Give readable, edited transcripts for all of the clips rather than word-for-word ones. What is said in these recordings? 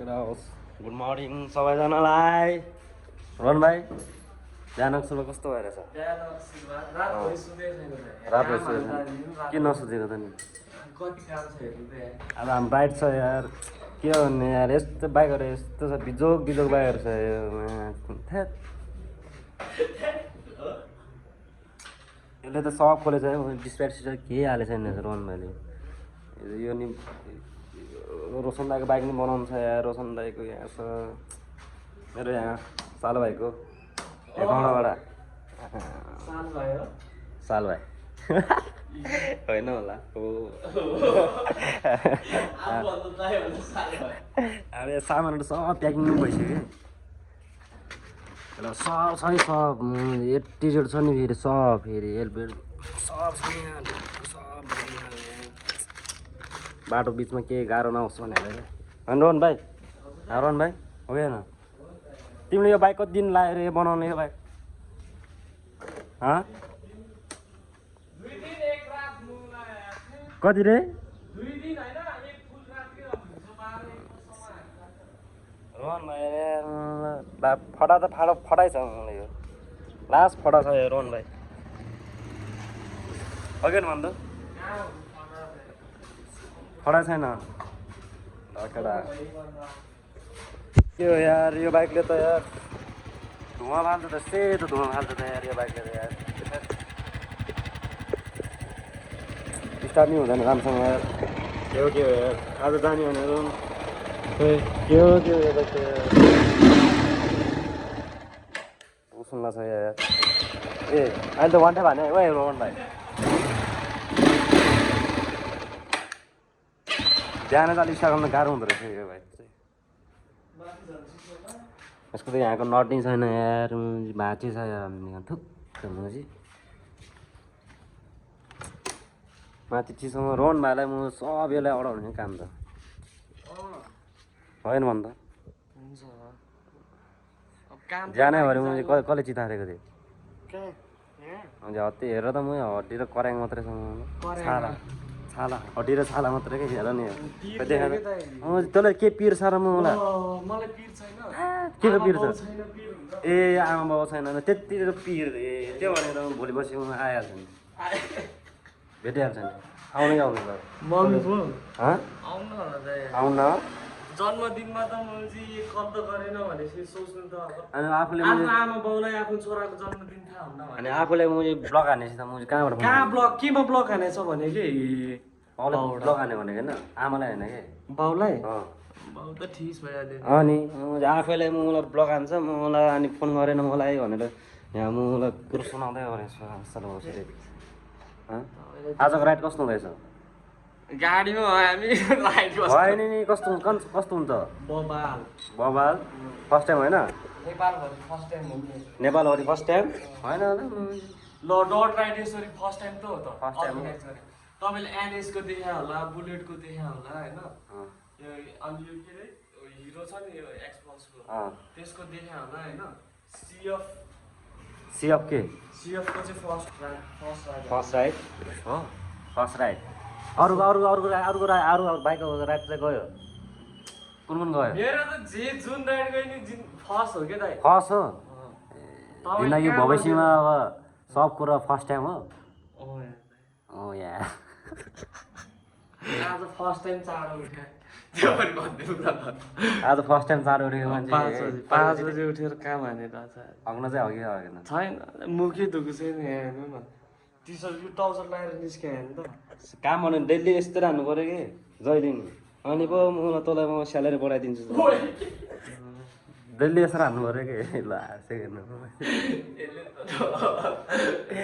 Good morning सबैजनालाई। रोहन भाइ बिहान सुबह कस्तो भइरहेछ? रातो किन नसुतेको त नि? अब हाम्रो राइड छ यार, के भन्ने यार, यस्तो बाइकहरू यस्तो छ, बिजोग बिजोग बाइकहरू छ यसले त सब खोलेछ है, डिस्प्याच सिस्प्याच केही हालेको छैन रोहन भाइले। यो नि रोशन दाईको बाइक नि बनाउनु छ यार, रोशन दाईको यहाँ छ, मेरो यहाँ साल भाइको एकाउन्टबाट साल भाइ होइन होला हो। अब यो सामानहरू सब प्याकिङ भइसक्यो ल, सब छ नि, सब एटिजेड छ नि, फेरि सब फेरि हेलमेट सब छ नि, सब बाटो बिचमा केही गाह्रो नहोस् भनेर होइन रोहन भाइ? रोहन भाइ हो कि होइन? तिमीले यो बाइक कति दिन लाग्यो रे बनाउने यो बाइक? कति रे? रोहन भाइ फटा त फटाइ छ मलाई, यो लास्ट फटा छ यो रोहन भाइ, हो कि भन्दा फटा छैन यो यार। यो बाइकले त यार धुवा फाल्छ त, सेतो धुवा फाल्छ त यार यो बाइकले त यार, स्टार्ट नि हुँदैन राम्रोसँग यार। के हो यार, आज जाने भनेर के हो यो बाइक त यार, सुन्ला छ यार। ए अहिले त वान टाइम हाने हो रोहन भाइ, बिहान त अलिक सघाउन गाह्रो हुँदो रहेछ यो बाइक चाहिँ। यसको त यहाँको नट नै छैन यार, भाँची छ यार थुक्क मुजी माथि चिसोमा। रोहन भाइलाई म सब यसलाई अडाउने काम त होइन भन्दा जाने भरे म कसले चितारेको थिएँ हत्ती हेरेर त म हड्डी र कराङ मात्रै छ, छाला छाला हड्डी र छाला मात्रै के हेर नि देखाएर तँलाई के पिर छ र मलाई के को पिर छ? ए आमा बाउ छैन त्यति पिर, ए त्यो भनेर भोलि पर्सि म आइहाल्छ नि, भेटिहाल्छ नि, आउनै आउनु आउन जन्मदिनमा त मैले कल त गरेन भनेपछि सोच्नु त अनि आफूले आमा बाउलाई आफ्नो छोराको जन्मदिन थाहा हुन्न अनि आफूले म ब्लग हानेछ त म कहाँबाट कहाँ ब्लग केमा ब्लग हानेछ भने कि ब्लग हाने भनेको होइन, आमालाई होइन कि बाउलाई। बाउ त ठिस भइहाल्यो अनि आफैलाई मलाई ब्लग हान्छ, मलाई अनि फोन गरेन मलाई भनेर यहाँ मलाई कुरो सुनाउँदै गरेछ। आजको राइड कस्तो हुँदैछ? गाडीमा हामी राइड होइन नि, कस्तो हुन्छ? बबाल फर्स्ट टाइम होइन? नेपालभरि फर्स्ट टाइम हो। नेपालभरि फर्स्ट टाइम होइन ल डट राइड यसरी फर्स्ट टाइम त हो त। फर्स्ट टाइम तपाईँले एनएसको देखा होला, बुलेटको देखा होला होइन, अनि यो के अरे हिरो छ नि यो एक्सपल्सको त्यसको देखा होला होइन। सिएफ के? सिएफको चाहिँ फर्स्ट राइड हो, फर्स्ट राइड। अरू बाइकको राइड चाहिँ गयो? कुन गयो? मेरो त जुन राइड गयो नि फर्स्ट हो के दाइ? फर्स्ट हो जिन्दगी भविष्यमा, अब सब कुरा फर्स्ट टाइम हो। ओ यार आज फर्स्ट टाइम चाँडो उठ्यो, आज फर्स्ट टाइम चाँडो उठेको मान्छे 5 बजे उठेर काम हानेर हग्न चाहिँ हगेन छैन, मुखै दुःख छैन हेर्नु न, टी सर्ट यो ट्राउजर लगाएर निस्क्यो नि त। काम भने डेली यस्तो हान्नु पऱ्यो कि जहिले नि, अनि पो मलाई तँलाई म स्यालेरी बढाइदिन्छु, डेली यसरी हान्नु पऱ्यो कि ल सेकेन्ड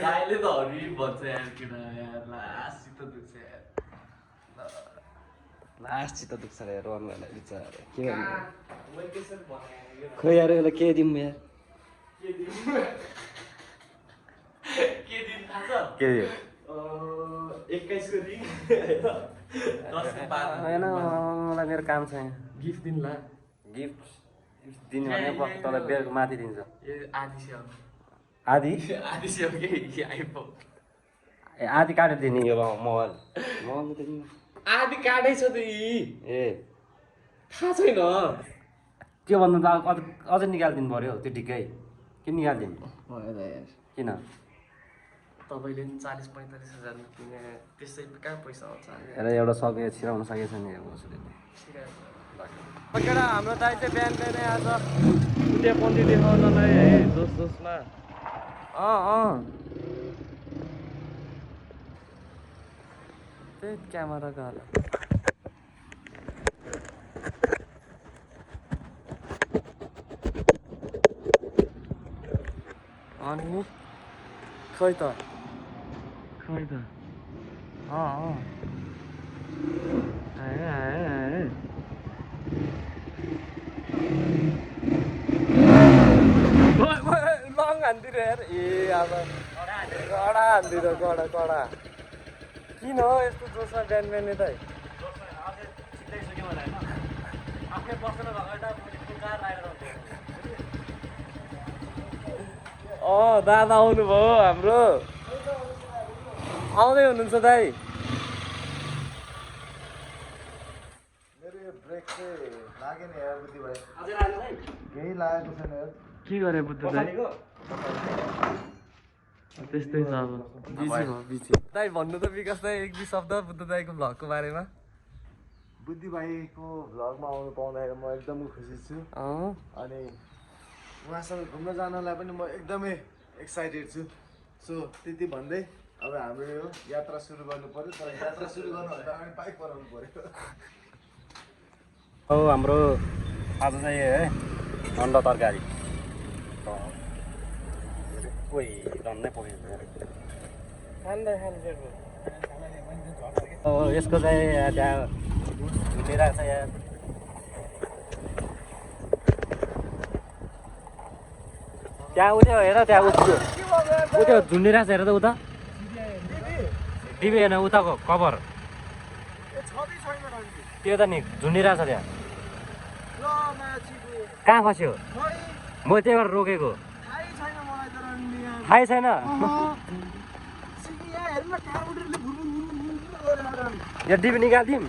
दाइले त हरि भन्छ यार, किन यार लास्ट चित्त दुख्छ रे रोहन भाइलाई बिचारा, के भन्नु खोइ यार, यसलाई के दिउँ यार, के 21 को दिन होइन मलाई मेरो काम छ यहाँ, गिफ्ट दिनला, गिफ्ट दिने भने तँलाई बेलको माथि दिन्छ। आधी आधी काटेर दिने यो मोबाइल त आधी काटेछ त ए थाहा छैन त्यो भन्दा त अझै निकालिदिनु पऱ्यो त्यो ठिकै किन निकालिदिनु किन तपाईँले 40-45 हजार दिने त्यसै कहाँ पैसा आउँछ हेर एउटा सके छिराउन सकेको छैन केटा हाम्रो दाइ चाहिँ बिहान बिहानै आज उद्योपन्थी देखाउनलाई है जोसमा त्यही क्यामेरा गएर अनि खै त लङ हान्दिर हेर ए अब कडा हान्दिर कडा किन हो यस्तो जोसमा बिहान बिहानै त दादा आउनुभयो हाम्रो आउँदै हुनुहुन्छ दाइ मेरो यो ब्रेक चाहिँ लाग्यो नि यार बुद्धि भाइ केही लागेको छैन यार के गरे बुद्ध दाइ त्यस्तै छ अब बिजी दाइ भन्नु त विकास दाइ एक दुई शब्द बुद्ध दाइको भ्लगको बारेमा बुद्धि भाइको भ्लगमा आउनु पाउँदाखेरि म एकदमै खुसी छु अनि उहाँसँग घुम्न जानलाई पनि म एकदमै एक्साइटेड छु सो त्यति भन्दै अब हाम्रो यो यात्रा सुरु गर्नु पर्यो तर यात्रा सुरु गर्नुभन्दा अगाडि बाइक बनाउनु पर्यो हो हाम्रो आज चाहिँ है अन्डा तरकारी झन्नै पुग्यो यसको चाहिँ त्यहाँ झुलिरहेको छ यहाँ त्यहाँ उयो हेर त्यहाँ उयो झुन्डिरहेको छ हेर त उता टिभी हेर्न उताको कभर त्यो त नि झुन्डिरहेको छ त्यहाँ कहाँ फस्यो म त्यही भएर रोकेको थाहै छैन यो टिभी निकालिदिउँ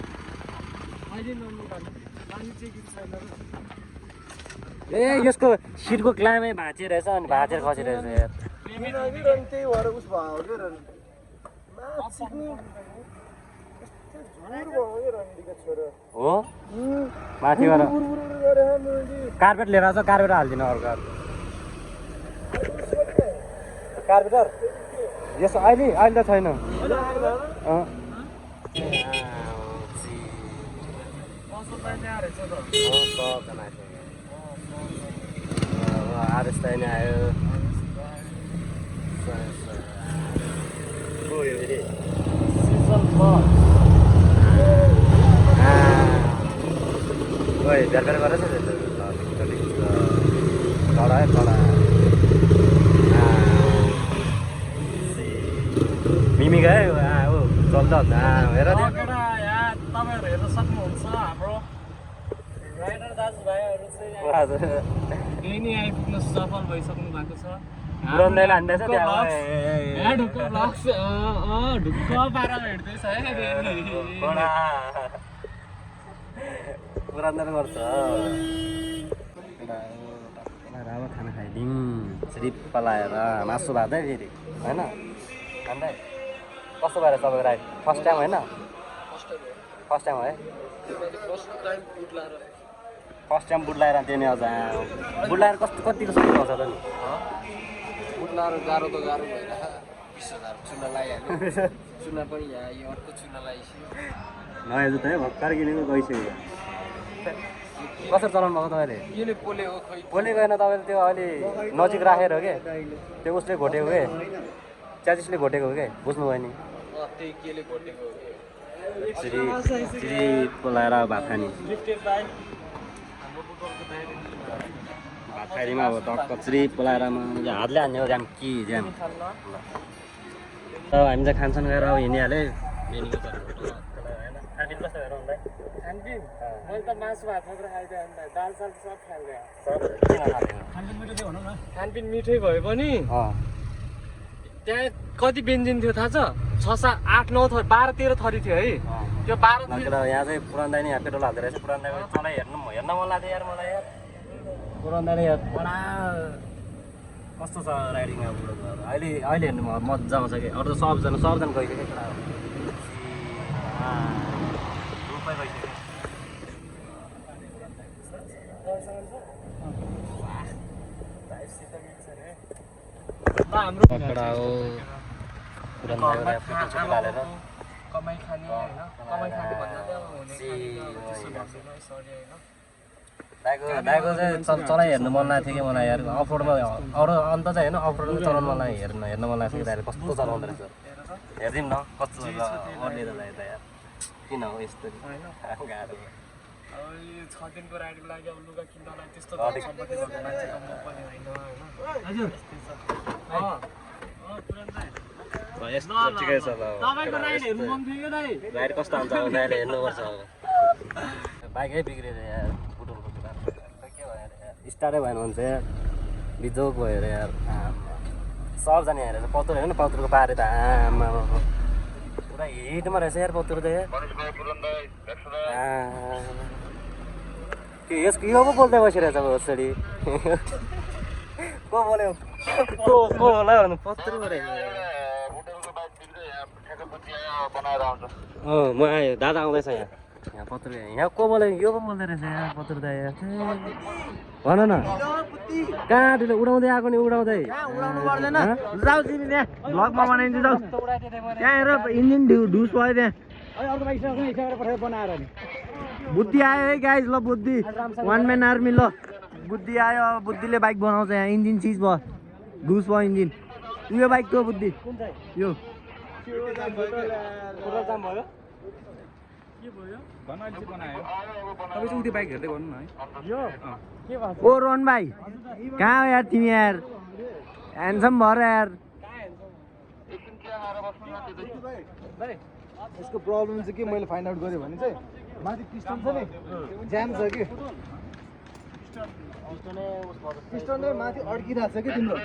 ए यसको सिटको क्लामै भाँचिएर रहेछ अनि भाँचेर खसिरहेछ यार त्यही भएर उस भयो हो माथिबाट कार्पेट लिएर आउँछ कार्पेट हालिदिनु अर्को कार्पेटर यस अहिले त छैन आरएस नि आयो भेट गरेछ कडा है कडा मिमी गयो हो चल्दा हेर तपाईँहरू हेर्न सक्नुहुन्छ हाम्रो राइडर दाजुभाइहरू चाहिँ यही नै आइपुग्न सफल भइसक्नु भएको छ ढुक्क पारा भेट्दैछ है पुरानो गर्छ राम्रो खाना खाइदिउँ सिरिप लाएर मासु भात है फेरि होइन खाँदै कस्तो भएर तपाईँको राइड फर्स्ट टाइम होइन फर्स्ट टाइम है फर्स्ट टाइम बुट लगाएर त्यो नि अझ बुट लगाएर कतिको सजिलो आउँछ त नि बुट लगाएर गाह्रो त गाह्रो भएर 20,000 चुना लगाइहाल्यो चुना पनि यहाँ यो अर्को चुना लगाइसक्यो नयाँ जुत्ता है भर्खर किनेको गइसक्यो कसरी चलाउनु भएको तपाईँले यसले पोलेको खै पोले गएन तपाईँले त्यो अहिले नजिक राखेर हो कि त्यो उसले घोटेको के च्याचिसले घोटेको हो कि बुझ्नुभयो नि त्यही केले घोटेको हो चिरिप लगाएर भात खाने भात खाइदिमा अब टक्क चिरिप लगाएर हातले हान्ने हो ज्याम कि ज्याम अब हामी चाहिँ खानसान गएर अब हिँडिहाल्यो मैले त मासु भात मात्र खाइदिएँ अन्त दाल साल सब खाइदिएँ खानपिन मिठै भए पनि त्यहाँ कति व्यञ्जन थियो थाहा छ 6, 7, 8, 9 12, 13 थरी थियो है त्यो 12 नकेर यहाँ चाहिँ पुरान दाइ नि यहाँ पेट्रोल हाल्दो रहेछ पुरान दाइको चलाइ हेर्न मन लाग्यो यार मलाई यार पुरान दाइले यार बडा कस्तो छ राइडिङ अब अहिले हेर्नु मजा आउँछ कि अरू त सबजना गइसक्यो केटा हो रुपै गइसक्यो हाम्रो केटा हो पुरान दाइको यहाँ पेट्रोल सेट्रोल हालेर कमाइ खाने हैन कमाइ खाने भन्दा चाहिँ हुने त्यस्तो भन्दैन सरी हैन दाइको चाहिँ चलाइ हेर्नु मन लागेको थियो कि मलाई यार अफरोडमा अरू अन्त चाहिँ होइन अफरोडमा चलाउनु मन लाग्यो हेर्न मन लागेको थियो दाइले कस्तो चलाउँदो रहेछ हेरिदिउँ न कस्तो अर्ले त दाइ त यार किन हो यस्तो गाह्रो अब यो 6 दिनको राइडको लागि अब लुगा किन्नलाई त्यस्तो सम्पत्ति भएको मान्छे त म पनि हैन हैन हजुर पुरान दाइ यस्तो ठिकै छ ल तपाईको राइड हेर्नु मन थियो दाइ राइड कस्तो हुन्छ अब दाइले हेर्नुपर्छ अब बाइकै बिग्रेर यार बुटोलको कुरा के भयो यार स्टार्टै भएन भने चाहिँ यार बिजोग भयो अरे यार सबजना हेरेर पत्रुर हेर्नु पत्रुरको पारे त आमा पुरा हिटमा रहेछ यार पत्रुर त यार यो पो बोल्दै बसिरहेछ अब छोरी को बोल्यो को होला भन्नु पत्रुर रहेछ म आएँ दादा आउँदैछ यहाँ पत्रुर यहाँ को बोल्यो यो पो बोल्दै रहेछ यहाँ पत्रुर त यहाँ भन न कहाँ ढिलो उडाउँदै आएको नि उडाउँदै उडाउनु पर्दैन जाऊ तिमी त्यहाँ भ्लगमा बनाइदिन्छु जाऊ त्यहाँ हेर इन्जिन ढुस भयो त्यहाँ बुद्धि आयो है गाइज ल बुद्धि वान म्यान आर्मी ल बुद्धि आयो अब बुद्धिले बाइक बनाउँछ यहाँ इन्जिन चिज भयो ढुस भयो इन्जिन यो बाइकको बुद्धि यो ओ रोहन भाइ कहाँ हो यार तिमी यार ह्यान्डसम भएर यार यसको प्रब्लम चाहिँ के मैले फाइन्ड आउट गरेँ भने चाहिँ माथि पिस्टन छ नि ज्याम छ कि पिस्टन नै माथि अड्किरहेको छ कि तिम्रो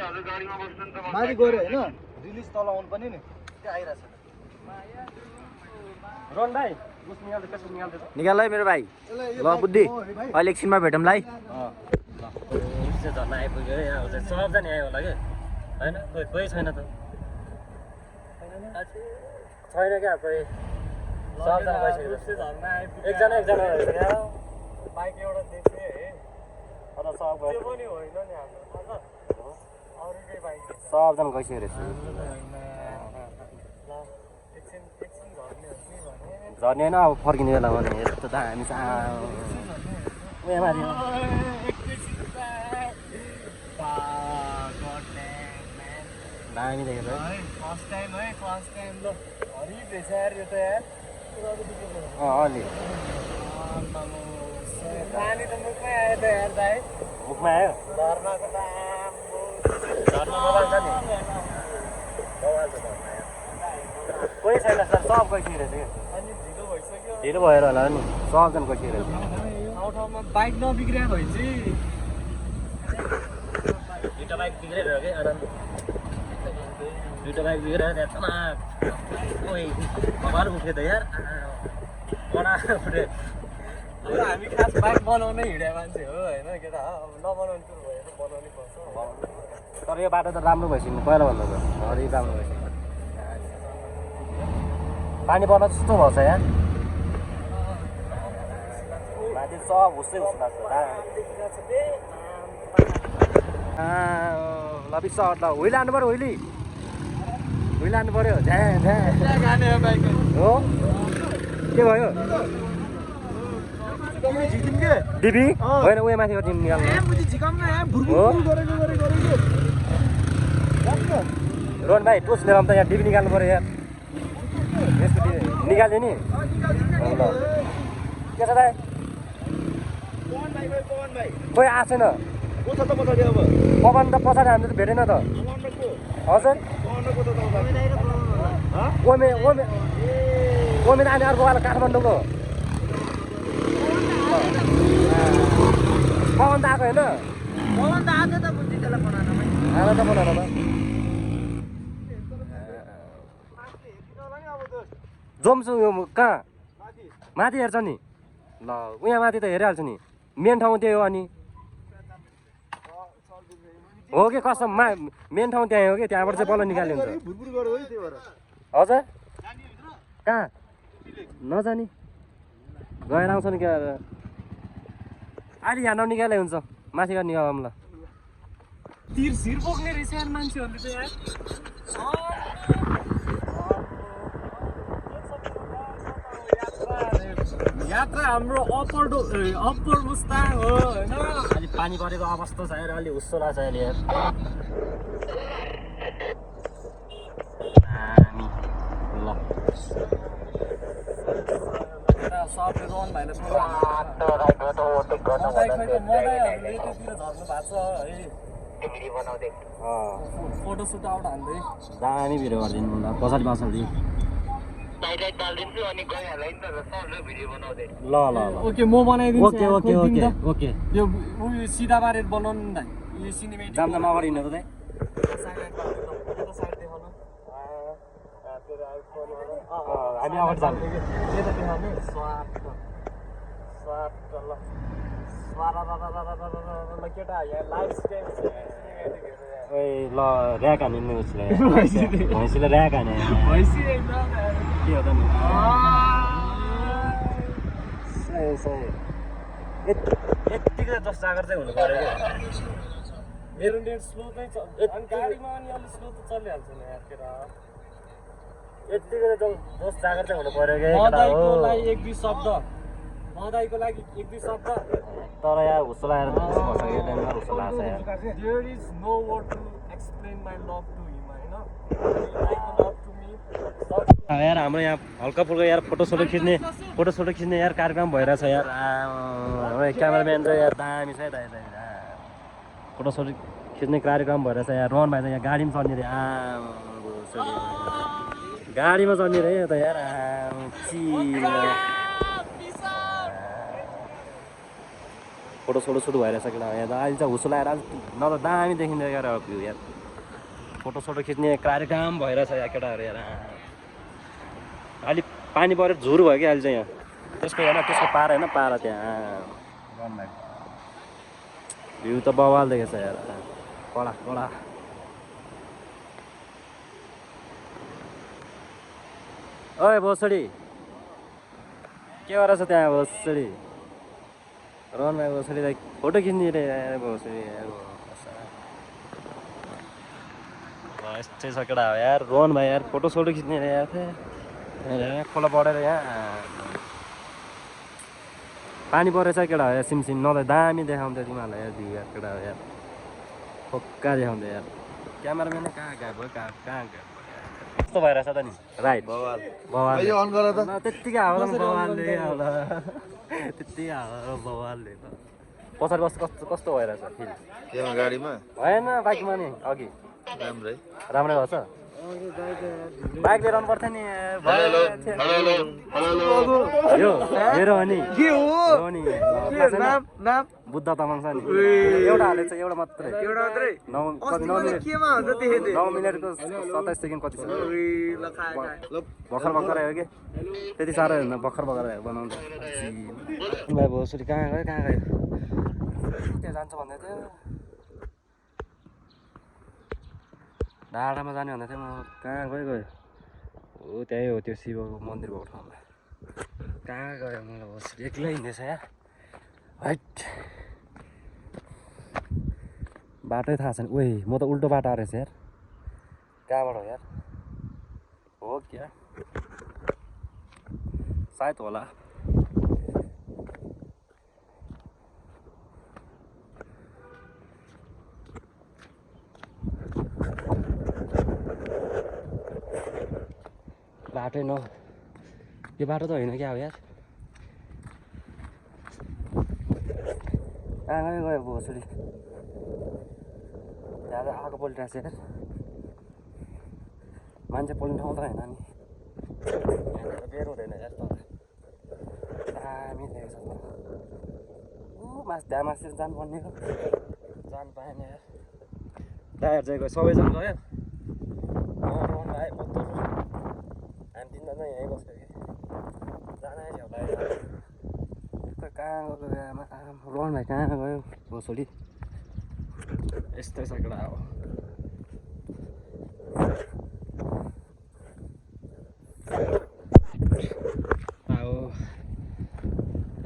माथि गऱ्यो होइन रिलिज तल आउनु पनि नि त्यो आइरहेको छ रोन भाइ निकाल है मेरो भाइ ल बुद्धि अहिले एकछिनमा भेटौँला है झन् आइपुग्यो है यहाँ चाहिँ सबजना आयो होला कि होइन कोही छैन त छैन क्या कोही सबजना गइसक्यो एकजना रहेछ क्या बाइक एउटा देख्थे है अन्त सब त्यो पनि होइन नि हाम्रो अरूकै बाइक सबजना गइसक्यो रहेछ झर्ने होइन अब फर्किने बेला भने यस्तो त हामी दामी देखेको फर्स्ट टाइम ल हरि रहेछ यार यो त यार अलि पानी त मुखमै आयो त यार दाइ मुखमा आयो झर्नाको त झर्ना बबाल छ नि बबाल छ कोही छैन सर सब गइसक्यो रहेछ क्या अनि ढिलो भइसक्यो ढिलो भएर होला नि सबजना गइसक्यो रहेछ ठाउँमा बाइक नबिग्रिया भए चाहिँ दुइटा बाइक बिग्रेर हो कि आनन्द दुइटा बाइक बिग्रेर त्यहाँ ओइ भगवान् उठ्यो त यार बडा उठ्यो हामी खास बाइक बनाउनै हिँडे मान्छे हो होइन केटा अब नबनाउने कुरो भयो बनाउनै पर्छ तर यो बाटो त राम्रो भइसक्यो पहिला भन्दा त हरि राम्रो भइसक्यो पानी पर्न जस्तो भएको छ यहाँ माथि सब हुस्सै हुस्सो लाग्छ ल बिस ल हुइल हान्नु पऱ्यो हुइली हान्नु पऱ्यो झ्या खाने हो बाइक हो के भयो डिबी होइन उयो माथि टिम निकाल्नु हो रोहन भाइ टोस लिएर त यहाँ डिबी निकाल्नु पऱ्यो यार यसको डिबी निकाल्यो नि ल के छ दाइ खोइ आएको छैन पवन त पछाडि हाम्रो त भेटेन त हजुर ओमे नानी अर्को वाला काठमाडौँको पवन त आएको होइन आएर त बनाएर त जोम्सु यो कहाँ माथि हेर्छ नि ल उहाँ माथि त हेरिहाल्छु नि मेन ठाउँ त्यही हो अनि हो कि कसम मेन ठाउँ त्यही हो कि त्यहाँबाट चाहिँ बल्ल निकाल्ने हुन्छ भुरभुर गऱ्यो है त्यही भएर हजुर कहाँ नजाने गएर आउँछ नि क्या अहिले यहाँ ननिकाले हुन्छ माथि गएर निकालौँ ल तिर्सिर बोक्ने रहेछ यार मान्छेहरूले चाहिँ यार यात्रा हाम्रो अप्पर मुस्ताङ हो होइन अलि पानी परेको अवस्था छ यार अलि हुस्सो लाग्छ अहिले यार ल सबले रोहन भाइले फोटोसुट आउट हान्दै दामी भिडियो गरिदिनु ल पछाडि पछाडि ल ल ल ओके म बनाइदिन्छु ओके ओके ओके ओके यो उयो सिधा पारेर बनाउनु नि त यो सिनेमेटिक जाम जाम अगाडि हिँड्नु त हामी अगाडि जानु ओइ ल ऱ्याक हानिदिनु उसले भैँसीले ऱ्याक हाने के हो त नि यत्तिको जस्तो जागर चाहिँ हुनु पऱ्यो क्या मेरो नेट स्लो चाहिँ छ अनि गाडीमा अनि अलिक स्लो त चलिहाल्छ नि यार केटा यत्तिको जस्तो जागर चाहिँ हुनु पऱ्यो क्या मदाईको लागि एक दुई शब्द मदाईको लागि एक दुई शब्द तर यार हुस्सो लागेर हुस्सो लाग्छ यार there is no word to explain my love to him होइन लभ टु मी यार हाम्रो यहाँ हल्का फुल्का यार फोटो खिच्ने यार कार्यक्रम भइरहेछ यार हाम्रो क्यामेराम्यान चाहिँ यार दामी छ है दाइ फोटो खिच्ने कार्यक्रम भइरहेछ यार रोहन भाइ त यहाँ गाडीमा चढ्ने रे गाडीमा चढ्ने रे त यार फोटो सुट भइरहेछ केटा यहाँ त अहिले चाहिँ हुसो लगाएर न त दामी देखिँदै यार भ्यू यार फोटो खिच्ने कार्यक्रम भइरहेछ यहाँ केटाहरू यार अलि पानी परेर झुर भयो क्या अहिले चाहिँ यहाँ त्यसको होइन त्यसको पारा होइन पारा त्यहाँ भ्यू त बवाल देखेछ यार कडा कडा ओए भोसडी के गरेछ त्यहाँ भोसडी रोहन भाइ भोसडीलाई फोटो खिच्ने रे भोसडी यस्तै छ केटा हो यार रोहन भाइ यार फोटो खिच्ने रे यार खोला पढेर यहाँ पानी परेछ केटा हो यार सिमसिम नभए दामी देखाउँथ्यो तिमीहरूलाई यार भ्यू यार केटा हो यार फोक्का देखाउँथ्यो यार क्यामेराम्यान कहाँ गएको कहाँ गएको कस्तो भइरहेछ त नि राइट बवाल अन गर त त्यत्तिकै हावा बवालले होला त्यत्तिकै हावा बवालले त पछाडि कस्तो भइरहेछ फिल केमा गाडीमा भएन बाइकमा नि अघि राम्रै भएछ बाइक लिएर आउनु पर्थ्यो नि यो मेरो हो नि के हो नि नाम बुद्ध तामाङ छ नि एउटा हालेको छ एउटा मात्रै 9 मिनटको 27 सेकेन्ड कति छ भर्खर आयो कि त्यति साह्रो होइन भर्खर बनाउँछ भाइ भोसडी कहाँ गयो त्यहाँ जान्छ भन्दै थियो डाँडामा जाने भन्दै थियो म कहाँ गयो हो त्यही हो त्यो शिवको मन्दिर भएको ठाउँमा कहाँ गयो मलाई भोसडी एक्लै हिँड्दैछ यहाँ हैट बाटै थाहा छैन ओइ म त उल्टो बाटो आएछ यार कहाँबाट हो यार हो क्या सायद होला बाटै न यो बाटो त होइन क्या हो यार कहाँ गयो भोसडी त्यहाँ त आगो पोलिरहेको छ यार मान्छे पोल्ने ठाउँ त होइन नि यहाँनिर बेर हुँदैन यार त दामी देखेको छ त्यहाँ मासतिर जानुपर्ने हो जानु पाएन यार दाइहरू चाहिँ गयो सबैजना गयो रोहन भाइ हामी तिनजना यहीँ बस्यो कि जानै होला कहाँ गयो आमा रोहन भाइ कहाँ गयो भोसडी यस्तै छ केटा अब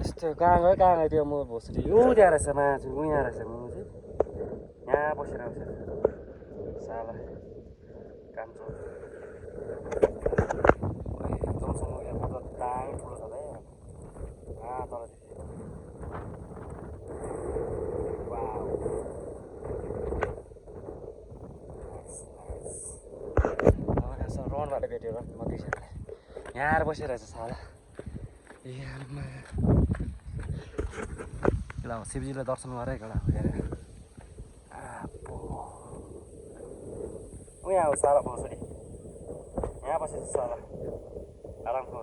यस्तो कहाँ गयो त्यो म भोसडी ऊ त्यहाँ रहेछ मान्छे ऊ यहाँ रहेछ म चाहिँ यहाँ बसेर आउँछ साला काम छ एकदमसँग एयरपोर्ट त दामी ठुलो छ है तल रोहनबाट भेट्यो र म बिर्सेँ यहाँ आएर बसिरहेछ साला केटा शिवजीलाई दर्शन गरेँ केटा हेरेर ऊ यहाँ हो साला भोसडी यहाँ बसेछ साला आरामको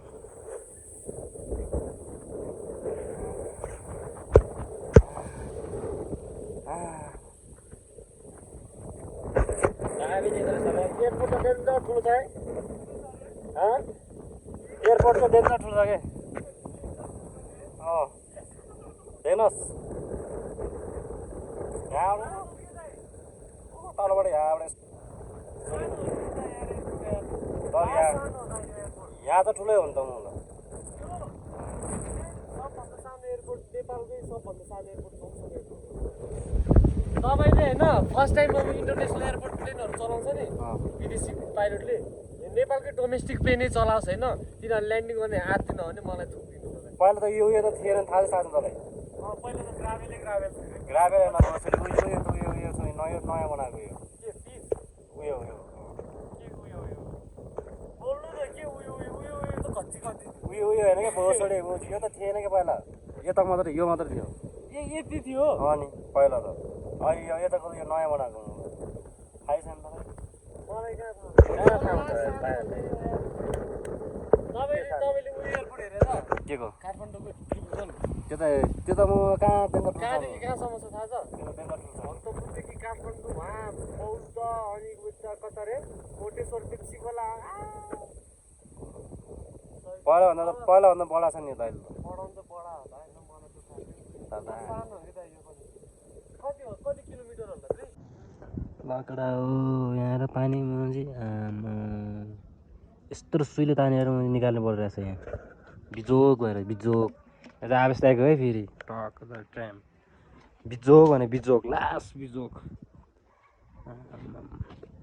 एयरपोर्ट त डेन्जर ठुलो छ है एयरपोर्ट त डेन्जर ठुलो छ कि हेर्नुहोस् यहाँबाट तलबाट यहाँबाट तर यहाँ त ठुलै हो नि त मलाई तपाईँले होइन फर्स्ट टाइम अब इन्टरनेसनल एयरपोर्ट प्लेनहरू चलाउँछ नि विदेशी पाइलटले नेपालकै डोमेस्टिक प्लेनै चलाओस् होइन तिनीहरू ल्यान्डिङ गर्ने हात दिनु भने मलाई थुकिदिनु पहिला त यो त थिएन थाहा छ तपाईँलाई पहिला त ग्राभेल ग्राभेल नयाँ बनाएको यो उयो बोल्नु त के उयो त कति उयो होइन क्या भोसडी यो त थिएन क्या पहिला यता मात्रै यो मात्रै थियो यति थियो नि पहिला त अहिले यो यताको यो नयाँ बनाएको थाहै छैन मलाई कहाँ थाहा हुन्छ तपाईँले उयो एयरपोर्ट हेरेर के को काठमाडौँको त्यो त म कहाँ कहाँदेखि कहाँसम्म छ थाहा छ बेङ्गल भक्तपुरदेखि काठमाडौँ उहाँ बौद्ध अनि उता कता रे कोटेश्वर पिप्सी खोला पहिलाभन्दा बडा छ नि त अहिले बढाउनु त बडा होला होइन मलाई त थाहा छैन सानो हो कि त यो पनि कति किलोमिटर होला चाहिँ बाकडा हो यहाँ र पानी मुजी आमा यस्तो सुइले तानेर निकाल्नु परिरहेछ यहाँ बिजोग भएर बिजोग यता आवेश आएको है फेरि टक ट्राम बिजोग भने बिजोग लास्ट बिजोग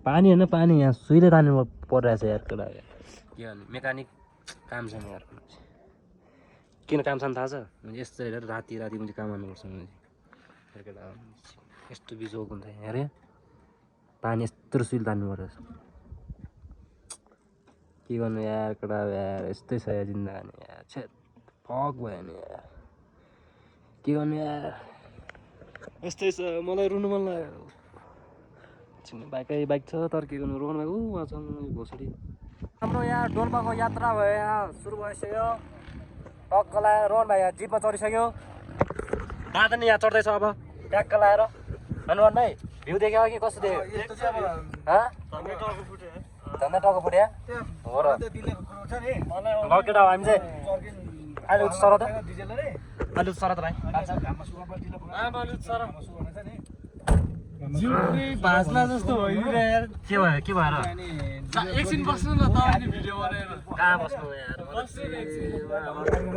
पानी होइन पानी यहाँ सुइले तान्नु परिरहेछ यार केटा के भने मेकानिक काम छैन यार किन काम छैन थाहा छ यस्तो हेरेर राति मैले काम गर्नुपर्छ मैले केटा यस्तो बिजोग हुन्छ यहाँ अरे पानी यस्तो सुइले तान्नु पर्छ के गर्नु यार केटा यार यस्तै छ यार जिन्दगानी यार छेत फक भयो नि यार के गर्नु यार यस्तै छ मलाई रुनु मन लाग्यो बाइक छ तर के गर्नु रोहन भाइ उहाँ छ भोसडी हाम्रो यहाँ डोल्पाको यात्रा भयो यहाँ सुरु भइसक्यो टक्क लगाएर रोहन भाइ यहाँ जिपमा चढिसक्यो दादा नि यहाँ चढ्दैछ अब ट्याक्क लगाएर रोहन भाइ भ्यू देख्यो कि कस्तो देख्यो धन्दा टाउको फुट्या हो र केटा हामी चाहिँ अहिले उठ सर त अहिले उठ सर त भाइ भाँच्ला जस्तो भइदियो यार के भयो के भएर एकछिन बस्नु न तपाईँले भिडियो बनाएर कहाँ बस्नु यार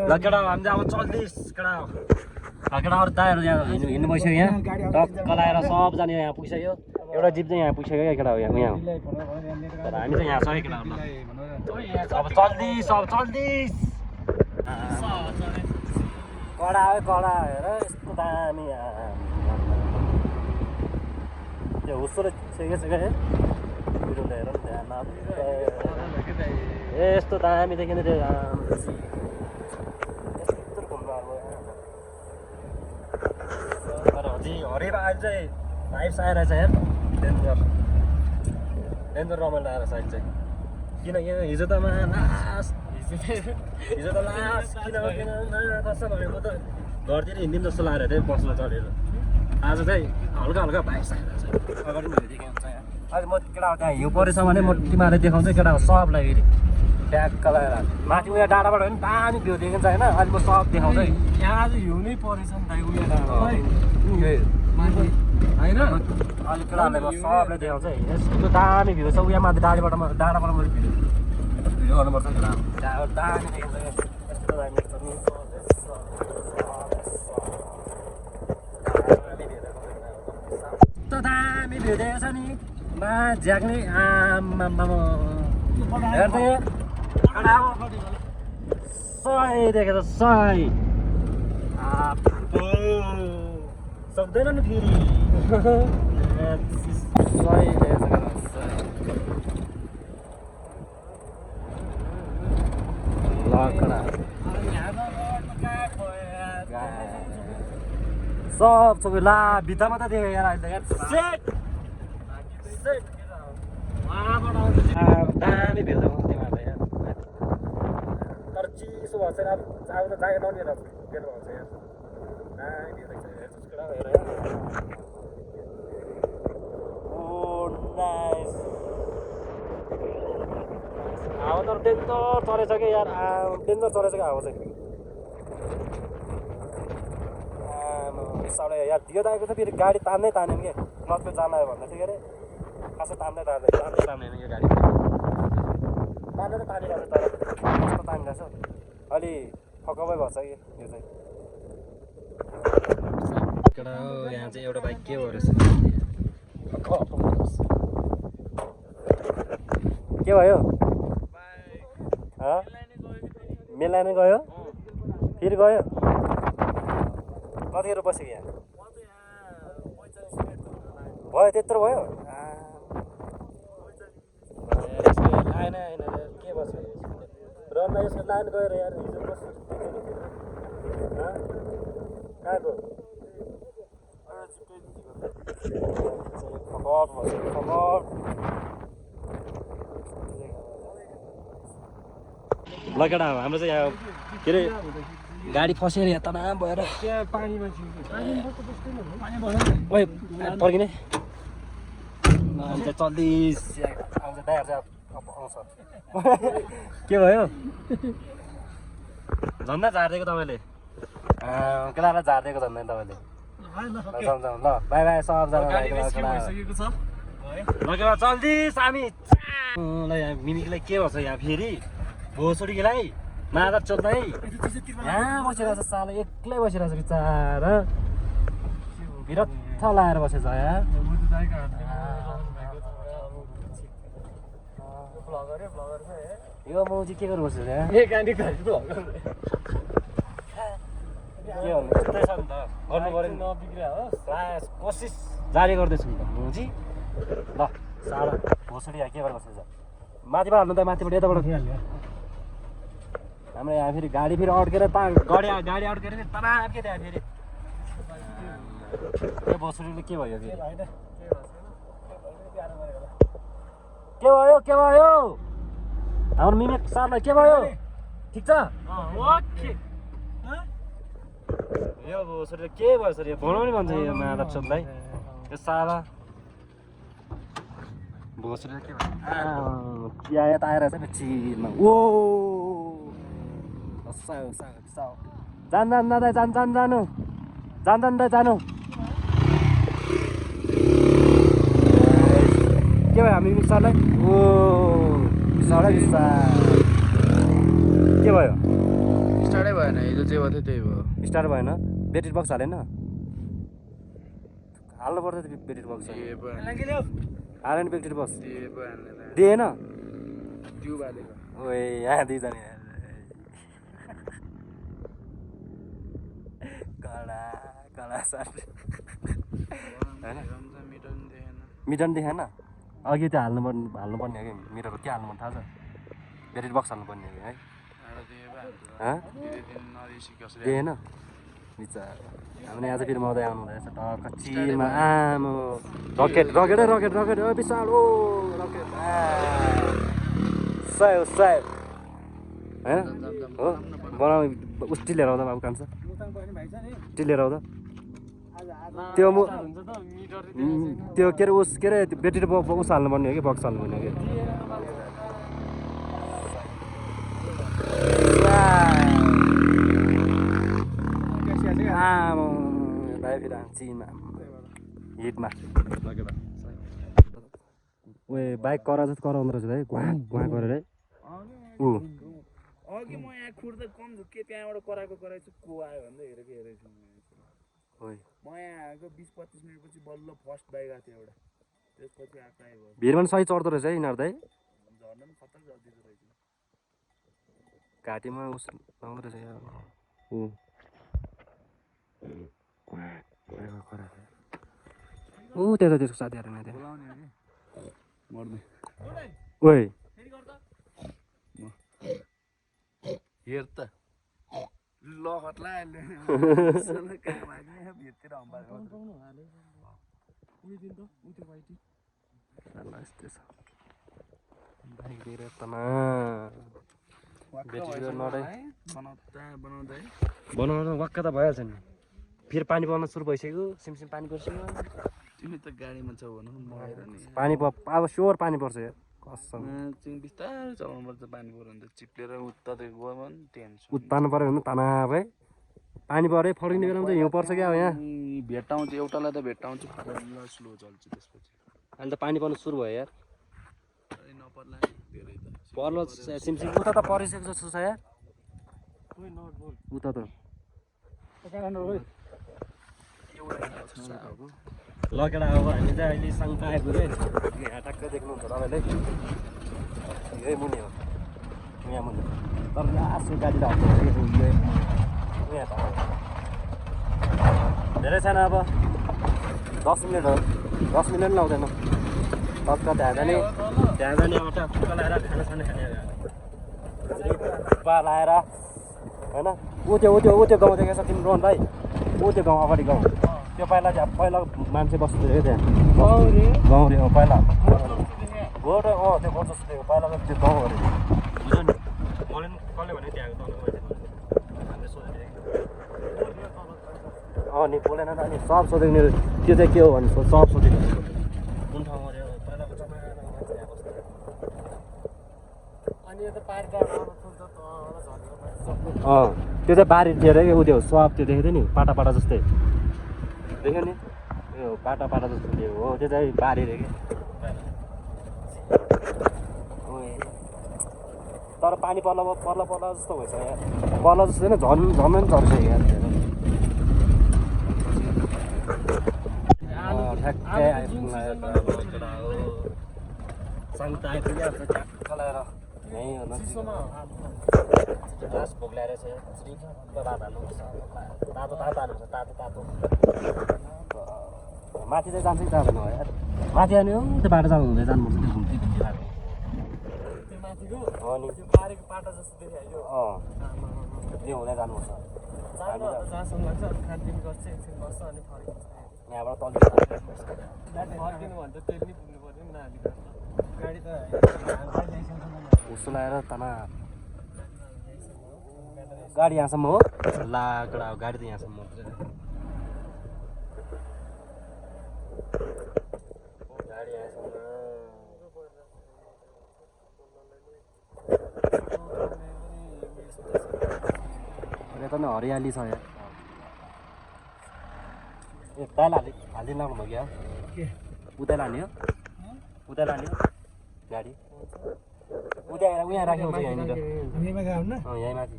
ल केटा हामी चाहिँ अब चल्दैछ केटा केटाहरू दाइहरू यहाँ हिँड्नु भइसक्यो यहाँ टक्क लगाएर सबजना यहाँ पुगिसक्यो एउटा जिप चाहिँ यहाँ पुगिसक्यो क्या केटा हो यहाँ तर हामी चाहिँ यहाँ सबै केटाहरू अब चल्दैछ कडा हो कडा हेर यस्तो दामी त्यो हुस्सोले सेकेको है भिडियो हेर ध्यान यस्तो दामी देखिने त्यो यस्तो घुम्नु अब तर हरि अहिले चाहिँ भाइब्स आइरहेछ यार डेन्जर रमाइलो आएर साइड चाहिँ किन यहाँ हिजो त लास्ट किन कस्तो भयो म त घरतिर हिँड्दिउँ जस्तो लागेर थिएँ बसमा चढेर आज चाहिँ हल्का हल्का भाइब्स आइरहेछ अगाडि मैले देखेको हुन्छ यहाँ अहिले म केटा त्यहाँ हिउँ परेछ भने म तिमीहरूले देखाउँछु केटा सबलाई फेरि ट्याक्क लगाएर माथि उयो डाँडाबाट पनि दामी भ्यू देखिन्छ होइन अहिले म सब देखाउँछ है यहाँ आज हिउँ नै परेछ नि त उयो डाँडा है माथि होइन अहिले केटाहरूले म सबले देखाउँछ है यस्तो दामी भ्यू छ उयो माथि डाँडाबाट मैले भिडियो गर्नुपर्छ नि त्यहाँबाट दामी देखिन्छ क्या यस्तो दामी छ नि यस्तो दामी भ्यू देखेको छ नि मा झ्याक्ने आम्मामा हेर्दै सय देखेछ सय सक्दैन नि फेरि सय देखेछ सब सबै ला भित्तामा त देखेँ यार अहिले सेट दामी भेट्छ तिमीहरूलाई यार तर चिसो भएको छैन अब त जागे नलिएर बेलुका हुन्छ यार दामी रहेछ हावा तर डेन्जर चलेछ कि यार डेन्जर चलेछ कि हावा चाहिँ साह्रै यार ढिलो आएको छ फेरि गाडी तान्दै तानेन कि नत्र जान आयो भन्दा चाहिँ के अरे खासै तान्दै तान्दैन यो गाडी तान्दै त तानिरहेको तर कस्तो तानिरहेछ अलि फकबै भएछ कि यो चाहिँ केटा हो यहाँ चाहिँ एउटा बाइक के भयो रहेछ के भयो मेला नै गयो फेरि गयो कतिखेर बस्यो यहाँ भयो त्यत्रो भयो आएन के बस्यो रन यसको लाइन गएर यार हिजो बस्यो कहाँको ल केटा हाम्रो चाहिँ यहाँ के अरे गाडी फसेर यहाँ तनाव भएर त्यहाँ पानीमा ओइ पर्किने अन्त चल्दिस आउँछ दाइहरू चाहिँ आउँछ के भयो झन्डा झारिदिएको तपाईँले केटालाई झारिदिएको झन्डा तपाईँले ल बाई बाई सबजना ल केटा चल्दिस हामी ल यहाँ मिनिकलाई के भन्छ यहाँ फेरि भोसुडीलाई मादा चोल्दै यहाँ बसिरहेको छ साला एक्लै बसिरहेको छ बिचारा बिरत्थ लाएर बसेछ यहाँ यो मौजी के गर्नु बसेछ यहाँ के भन्नु यस्तै छ नि त गर्नु पऱ्यो नबिग्रिया हो प्रयास कोसिस जारी गर्दैछु नि त मौजी ल साला भोसुडी यहाँ के गरेर बसेछ माथिबाट हाल्नु त माथिबाट यताबाट हाम्रो यहाँ फेरि गाडी फेरि अड्केर गाडी अड्केर तनाव के त्यहाँ फेरि त्यो भोसुडीले के भयो फेरि के भयो हाम्रो मिमिक सरलाई के भयो ठिक छ यो भोसुडीले के भयो सर यो बनाउने भन्छ यो मादा चोतलाई यो साला भोसुडीले के भयो यहाँ यता आएर चाहिँ चिरमा ओ जानु दादा जानु के भयो हामी सरलाई ओ सडै के भयो स्टार्टै भएन हिजो जे भयो त्यही भयो स्टार्ट भएन ब्याट्री बक्स हालेन हाल्नु पर्छ ब्याट्री बक्स हालेन ब्याट्री बक्स दिएन ओए यहाँ दुईजना कडा साट होइन मिटर देखेन अघि त्यो हाल्नुपर्ने हो कि मिटर के हाल्नुपर्ने थाहा छ ब्याट्री बक्स हाल्नुपर्ने हो कि है दिएन बिचारा हामीले आज फेरि मदै आउनु हुँदैछ टक्क चिरमा आमो रकेट विशाल ओ रकेट सय होइन हो बनाउ उस्टी लिएर आउँदा बाबु कान्छ टी लिएर आउँदा त्यो त्यो के अरे उस के अरे ब्याट्री उस हाल्नुपर्ने हो कि बक्स हाल्नुपर्ने हो कि आमा दाइ फेरि चिनमा हिटमा लगेर ओए बाइक करा जस्तो कराउँदो रहेछ है गुहाँ गरेर है ऊ अघि म यहाँ खुर्दा कम झुक्के त्यहाँबाट कराएछु को आयो भन्दै हेरेको ओइ म यहाँ आएको 20-25 मिनटपछि बल्ल फर्स्ट बाइक आएको थियो एउटा त्यसपछि आएको आयो भिरमा पनि सही चढ्दो रहेछ है यिनीहरू त है झर्न पनि खतरा चढिदिँदो रहेछ घाँटीमा उस लाउँदो रहेछ यार ऊ ऊ त्यता त्यसको साथीहरू नै त्यहाँ मर्ने ओइ हेर त लहटला कहाँ लाग्ने भित्र हम्बाको यस्तै छ बाइक दिएर तना बेट्री नडै बनाउँदा वाक्क त भइहाल्छ नि फेरि पानी पर्न सुरु भइसक्यो सिमसिम पानी परिसक्यो तिमी त गाडीमा छौ भनौँ मरेर नि पानी अब स्योर पानी पर्छ यार कसम चाहिँ बिस्तारै चलाउनु पर्छ पानी पऱ्यो भने त चिप्लेर उता गयो भने टेन्सन उत्तानु पऱ्यो भने तनाव है पानी पऱ्यो फर्किने बेलामा चाहिँ हिउँ पर्छ क्या अब यहाँ भेट्टाउँछु एउटालाई त भेट्टाउँछु स्लो चल्छु त्यसपछि अहिले त पानी पर्नु सुरु भयो यार नपर्ला धेरै त पर्लो सिमसिम उता त परिसकेको जस्तो छ यार उता त लगेर अब हामी चाहिँ अहिले शङ्का आइपुग्यो यहाँ टक्कै देख्नुहुन्छ तपाईँले यही मुनि हो यहाँ मुनि तर लास्ट गाडी त धेरै छैन अब 10 मिनट हो 10 मिनट लाउँदैन टक्क त्यहाँ जाने एउटा फुक्का लाएर खानासाना खाने पा लाएर होइन ऊ त्यो गाउँ देखेको छ तिम्रो रोहन भाइ ऊ त्यो गाउँ अगाडि गाउँ त्यो पहिला मान्छे बस्नु थियो त्यहाँ गाउँ रे पहिला गोठ त्यो गोठ जस्तो थियो पहिला त्यो गाउँ अरे बुझ्यो नि मैले पनि कसले भने त्यहाँ हामीले सोधेको नि बोलेन नि सब सोधेको नि त्यो चाहिँ के हो भने सब सोधेको कुन ठाउँ अरे पहिलाको जमानामा मान्छे यहाँ बस्थ्यो अनि यो त पारि डाँडा त्यो चाहिँ बारी थियो अरे ऊ त्यो सब त्यो देखेको थियो नि पाटा जस्तै देख्यो नि यो पाटा जस्तो थियो हो त्यो चाहिँ बारी रे कि तर पानी पर्ला जस्तो भइसक्यो यार पर्ला जस्तो छैन झन् झर्छ यार ठ्याक्कै आइपुग्नु आइपुगिहाल्छ ठ्याक्क लगाएर यहीँ हो लास्ट भोग ल्याएर चाहिँ भात हाल्नुपर्छ तातो हाल्नुपर्छ तातो माथि चाहिँ जान्छ कि जाँदैन हो यार माथि जाने हो त्यो बाटो जानु हुँदै जानुपर्छ त्यो घुम्ती बाटो त्यो माथिको अनि त्यो पारेको पाटा जस्तो देखायो त्यो हुँदै जानुपर्छ जहाँसम्म लाग्छ अनि खानपिन गर्छ एकछिन बस्छ अनि फर्किन्छ यहाँबाट तल फर्किनु भने त तेल नि पुग्नु पऱ्यो नि नाली गाडी त उसो लगाएर तना गाडी यहाँसम्म हो लाकडा गाडी त यहाँसम्म हो गाडी यहाँसम्म यता नि हरियाली छ यहाँ ए दाइल हालिदिनु लाग्नु भयो क्या उतै लाने हो गाडी उहाँ राखेको छ यहीँनिर यहीँ माथि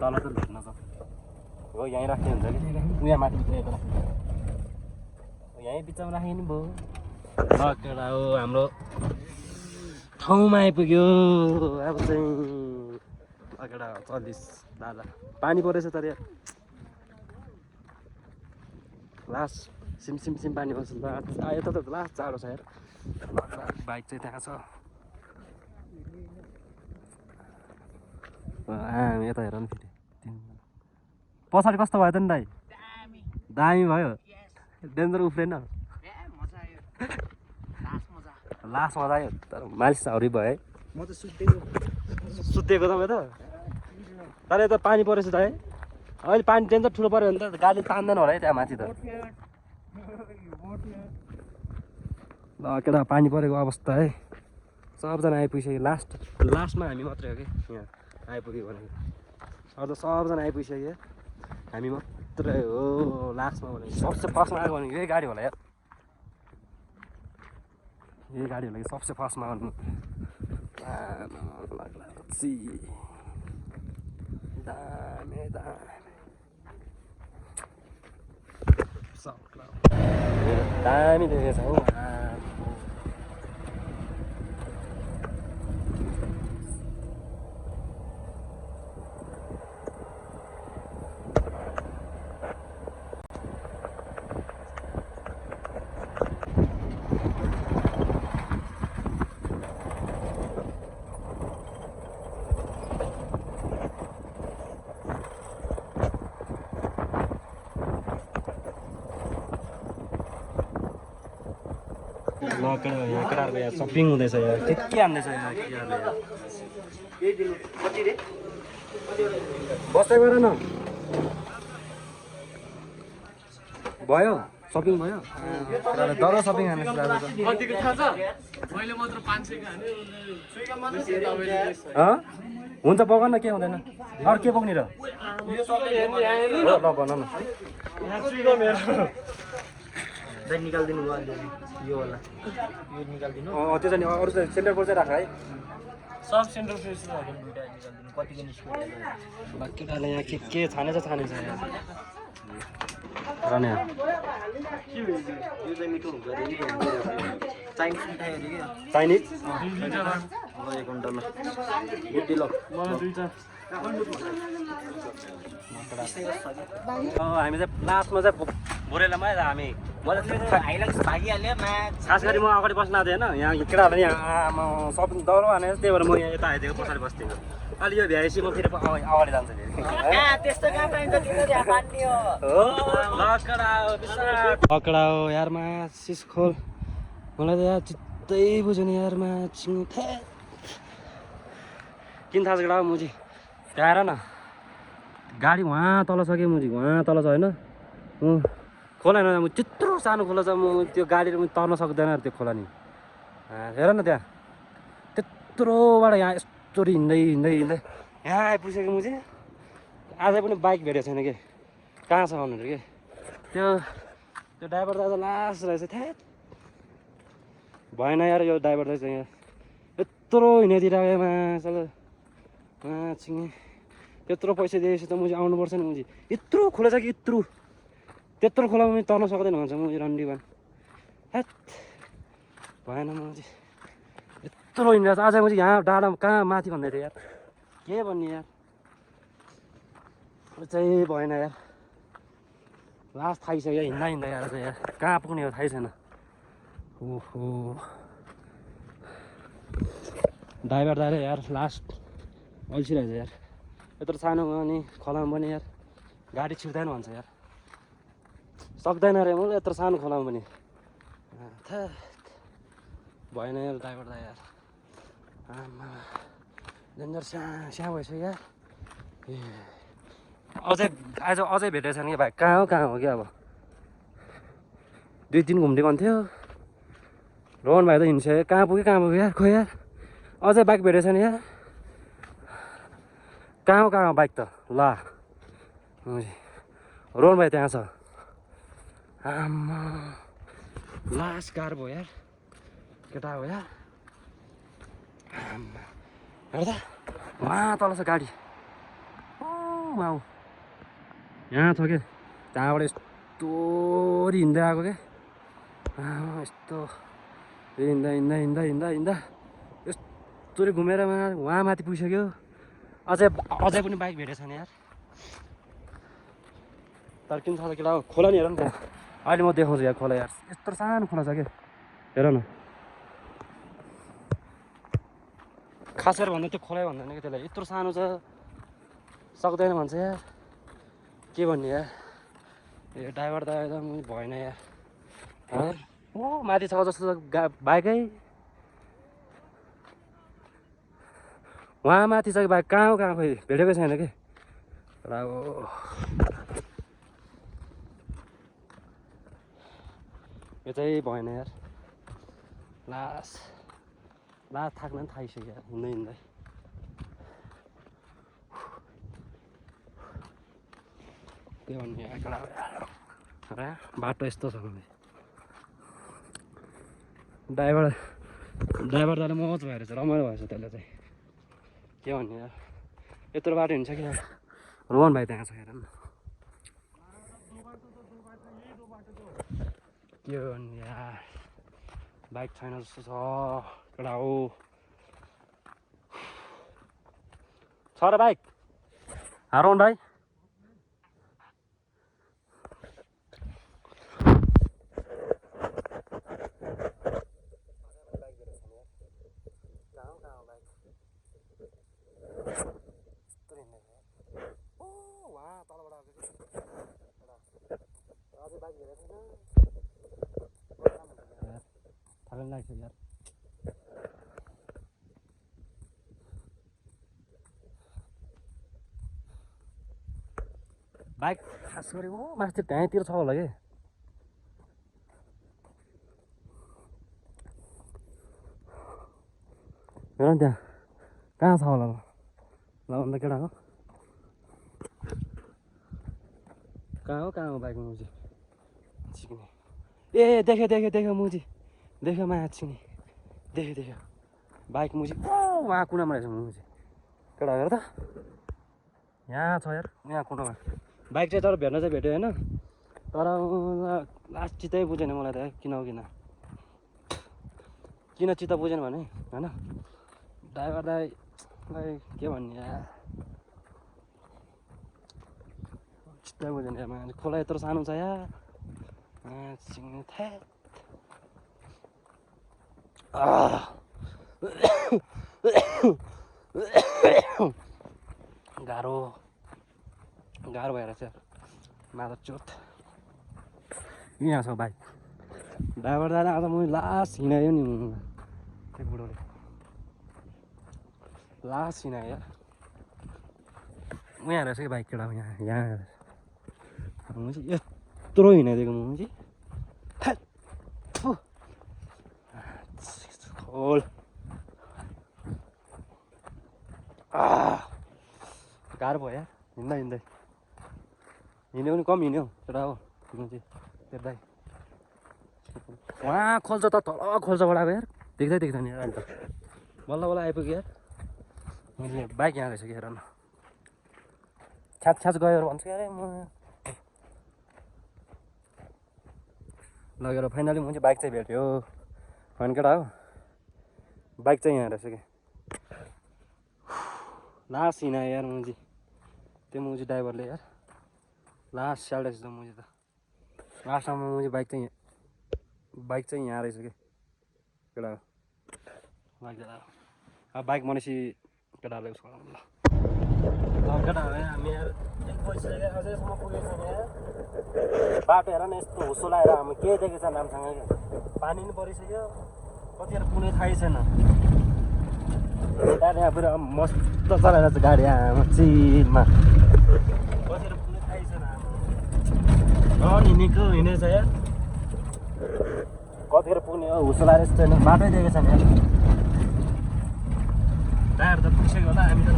तल त भेट्न छ हो यहीँ राख्ने हुन्छ कि उहाँ माथि यता यहीँ बिचमा राख्यो नि भयो लगेर हो हाम्रो ठाउँमा आइपुग्यो अब चाहिँ लगेर 40 दादा पानी परेछ तर यार लास्ट सिम पानी पर्छ यता त लास्ट जाडो छ यार बाइक चाहिँ त्यहाँ छ यता हेर नि फेरि पछाडि कस्तो भयो त नि दाइ दामी भयो डेन्जर उफ्रेन लास्ट मजा आयो तर मालिस हरि भयो है म त सुत्तेको तपाईँ त तर यता पानी परेछ त है अहिले पानी डेन्जर ठुलो पऱ्यो भने त गाडी तान्दैन होला है त्यहाँ माथि त ल केटा पानी परेको अवस्था है सबजना आइपुगिसक्यो लास्टमा हामी मात्रै हो कि यहाँ आइपुग्यो भने अरू त सबजना आइपुगिसक्यो हामी भित्रै हो लास्टमा भने सबसे फर्स्टमा आएको भने यही गाडी होला यार यही गाडी होला कि सबसे फर्स्टमा आउनु दामी दामी देखेछ हौ यहाँ केटाहरूको यहाँ सपिङ हुँदैछ यहाँ के हान्दैछ यहाँ केटाहरूले बस्दै गर न भयो सपिङ भयो डर सपिङ हान्नु कतिको थाहा छ मैले मात्र 500 को हाने हुन्छ पकाउन न के हुँदैन अरू के पकाउने र यो सबै हेर्ने आएन ल भन न यहाँ चुइको मेरो निकालिदिनु भयो यो होला यो निकालिदिनु त्यो चाहिँ अरू चाहिँ सेन्टर पोल चाहिँ राख है सब सेन्टर फ्रेस निकालिदिनु कतिको निस्क्यो केटाले यहाँ के छानेछ यहाँ रन्या यो चाहिँ मिठो हुन्छ अरे चाइनिज मिठाईहरू के चाइनिज ल 1 घन्टा ल गुड्डी ल मलाई दुईटा हामी चाहिँ लास्टमा चाहिँ बोरेलामा हामी हाइलाइट्स भागिहाल्यो खास गरी म अगाडि बस्न आएको होइन यहाँ केटाहरूले यहाँ सपिङ दौरो हानेर त्यही भएर म यहाँ यता आइदिएको पछाडि बस्थेँ अलि यो भ्याएपछि म फेरि अगाडि जान्छु त्यस्तो कहाँ पाइन्छ तिम्रो त्यहाँ पानी हो पकडा हो यारमा सिस खोल मलाई त यार चित्तै बुझ्यो नि यारमा छिङ किन थाहा छ केटा मुजी त्यहाँ आएर न गाडी वहाँ तल छ कि मुजी वहाँ तल छ होइन खोला होइन त्यत्रो सानो खोला छ म त्यो गाडीले म तर्न सक्दैन त्यो खोला नि हेर न त्यहाँ त्यत्रोबाट यहाँ यस्तोरी हिँड्दै यहाँ आइपुगिसक्यो म चाहिँ आज पनि बाइक भेटेको छैन कि कहाँ छ भनेर कि त्यो ड्राइभर दाजु लास्ट रहेछ थ्याट भएन यार यो ड्राइभर दाजु यहाँ यत्रो हिँडेतिर चल छिङे त्यत्रो पैसा दिएपछि त मुझे आउनुपर्छ नि मुझे यत्रो खोला छ कि त्यत्रो खोलामा पनि तर्न सक्दैन भन्छ मुझे रन्डीवान हेट भएन मुझे यत्रो हिँडेर आज मुझे यहाँ डाँडा कहाँ माथि भन्दै थियो यार के भन्ने यार चाहिँ भएन यार लास्ट थाकिसक्यो हिँड्दा यार चाहिँ यार कहाँ पुग्ने हो थाहै छैन ओहो ड्राइभर दाले यार लास्ट अल्छिरहेछ यार यत्रो सानोमा अनि खोलामा पनि यार गाडी छिर्दैन भन्छ यार सक्दैन रे म यत्रो सानो खोलामा पनि भएन यार ड्राइभर दा यार आमा डेन्जर स्या भइसक्यो यार अझै भेटेको छैन कि भाइ कहाँ हो कि अब 2 दिन घुम्दै भन्थ्यो रोहन भाइ त हिँड्छ कहाँ पुग्यो यार खोइ यार अझै बाइक भेटेको छैन यार कहाँ हो बाइक त ल रोहन भाइ त्यहाँ छ आमा लास्ट कार भयो यार केटा हो यार आमा हेर्दा वहाँ तल छ गाडी माउ यहाँ छ के त्यहाँबाट यस्तो हिँड्दै आएको के यस्तो हिँड्दा यस्तो घुमेर वहाँ माथि पुगिसक्यो अझै पनि बाइक भेटेको छैन यार तर किन छ केटा खोला नि हेर नि त्यहाँ अहिले म देखाउँछु यार खोला यार यत्रो सानो खोला छ क्या हेर न खास गरेर भन्दा त्यो खोलै भन्दैन कि त्यसलाई यत्रो सानो छ सक्दैन भन्छ यार के भन्ने यार यो ड्राइभर त एकदम भएन यार ओ माथि छ जस्तो बाइकै वहाँ माथि छ कि बाइक कहाँ खोइ भेटेकै छैन कि यो चाहिँ भएन यार लास्ट थाक्न पनि थाकिसक्यो यार के भन्ने आँकडा र बाटो यस्तो छ भने ड्राइभर दाले मौज भएर चाहिँ रमाइलो भएछ त्यसले चाहिँ के भन्ने यार यत्रो बाटो हिँड्छ कि रोहन भाइ त्यहाँ छ हेर न के भन्ने यार बाइक छैन जस्तो छ केटा हो छ र बाइक रोहन भाइ थाहा लाग्छ यार बाइक खास गरी हो माथि त्यहीँतिर छ होला कि हेर न त्यहाँ कहाँ छ होला ल अन्त केटा हो कहाँ हो बाइक मुजी छिक्ने ए देख्यो मुजी देख्यो माया छिक्ने देख्यो बाइक मुजी उहाँ कुनामा रहेछ मुजी केटा हेर त यहाँ छ यार यहाँ कुनामा बाइक चाहिँ तर भेट्न चाहिँ भेट्यो होइन तर लास्ट चित्तै बुझेन मलाई त किन हो किन चित्त बुझेन भने होइन ड्राइभर दाइलाई के भन्ने यार चित्तै बुझेन यार खोला यत्रो सानो छ यार गाह्रो भएर चाहिँ मात्र चोट यहाँ छ बाइक ड्राइभर दादा आज म लास्ट हिँडायो नि त्यो बुढोले लास्ट हिँडायो यहाँ रहेछ कि बाइक केटा यहाँ म चाहिँ यत्रो हिँडाइदिएको म चाहिँ खोल गाह्रो भयो यार हिँड्दै हिँड्यो पनि कम हिँड्यो केटा हो म चाहिँ हेर्दै उहाँ खोल्छ त तल खोल्छ बडा यार देख्दैन यार अहिले त बल्ल आइपुग्यो यार मैले बाइक यहाँ रहेछ कि हेर न ख्याच गयो भन्छु अरे म लगेर फाइनली म चाहिँ बाइक चाहिँ भेट्यो होइन केटा हो बाइक चाहिँ यहाँ रहेछ कि लास्ट हिँडायो यार मुजी त्यो मुजी ड्राइभरले यार लास्ट स्याल रहेछ मुजी त लास्टमा मुजी बाइक चाहिँ यहाँ रहेछ कि केटा हो अब बाइक भनेपछि केटाहरूले उसको ल केटा हामी यार एक बजिसक्यो अझैसम्म पुगेको छैन यार बाटो हेर न यस्तो हुसो लगाएर हामी के देखेको छ नामसँग क्या पानी पनि परिसक्यो कतिखेर पुग्ने थाहै छैन गाडी यहाँ पुरा मस्त चलाएर चाहिँ गाडी आमा चिलमा कतिखेर पुग्ने थाहै छैन हिँडेको हिँडेछ यार कतिखेर पुग्ने हो हुसो लगाएर यस्तो छैन बाटै देखेको छैन यार टायर त पुगिसक्यो होला हामी त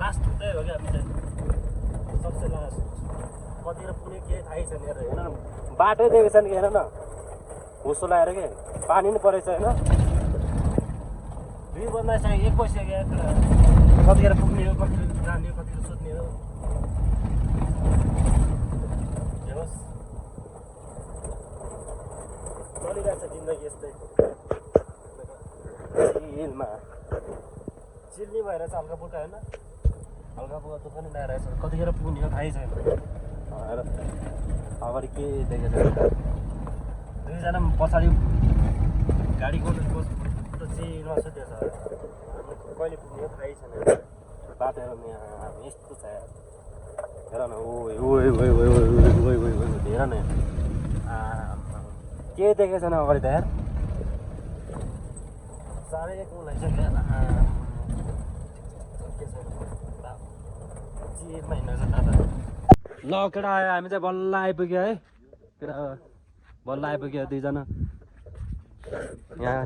लास्ट पुग्दै हो क्या हामी त सबसे लास्ट कतिखेर पुग्ने केही थाहै छैन हेर हेर न बाटै दिएको छैन कि हेर न हुसो लगाएर के पानी पनि परेछ होइन 2 बज्न एक बजिसक्यो कतिखेर पुग्ने हो कतिखेर जाने हो कतिखेर सुत्ने हो हेरोस् चलिरहेछ जिन्दगी यस्तै चिलमा चिल्ली भएर चाहिँ हल्का फुल्का होइन हल्का फुल्का दुःख नि लगाइरहेछ कतिखेर पुग्ने हो थाहै छैन हेर अगाडि के देखेको छ 2 जना पछाडि गाडीको चिलमा सुतेछ कहिले पुग्ने हो थाहै छैन बाटो यस्तो छ हेर न हेर न के देखेको छैन अगाडि त यार 1:30 भइसक्यो ल केटा आयो हामी चाहिँ बल्ल आइपुग्यो है केटा बल्ल आइपुग्यो 2 जना यहाँ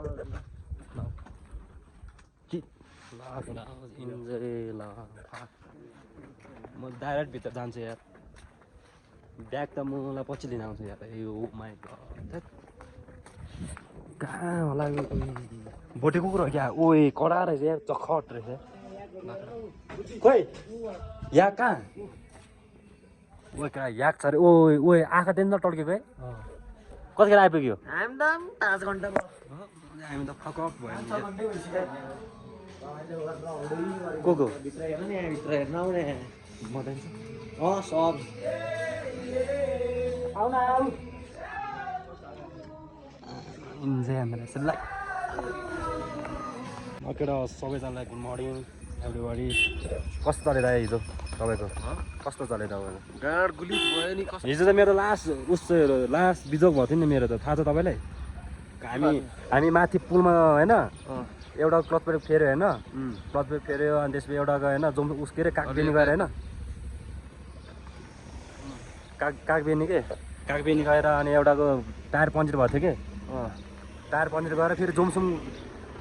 इन्जोय ल म डाइरेक्ट भित्र जान्छु यार ब्याग त मलाई पछि लिन आउँछु यार यो माइ गड कहाँ होला यो भोटे कुकुर हो क्या ओए कडा रहेछ यार चखट रहेछ खोइ या कहाँ ओए कहाँ याक छ अरे ओए ओए आँखा देख्न टड्केको है कतिखेर आइपुग्यो हामी त 5 घन्टा भयो हामी त फकअप भयो को भित्र हेर्नु नि भित्र हेर्न आउने म सब आउन आऊ इन्जोय हामीलाई सल्लाह केटा सबैजनालाई गुड मर्निङ एभ्रिबडी कस्तो चलेर आयो हिजो तपाईँको कस्तो चलेर आयो गाड गुली भयो नि कस्तो हिजो त मेरो लास्ट बिजोग भएको थियो नि मेरो त थाहा छ तपाईँलाई हामी माथि पुलमा होइन एउटा क्लच प्लेट फेऱ्यो होइन क्लच प्लेट फेऱ्यो अनि त्यसपछि एउटा गयो होइन जुम उस के अरे कागबेनी गएर होइन कागबेनी गएर अनि एउटाको टायर पङ्चर भएको थियो कि टायर पङ्चर गएर फेरि जुमसुम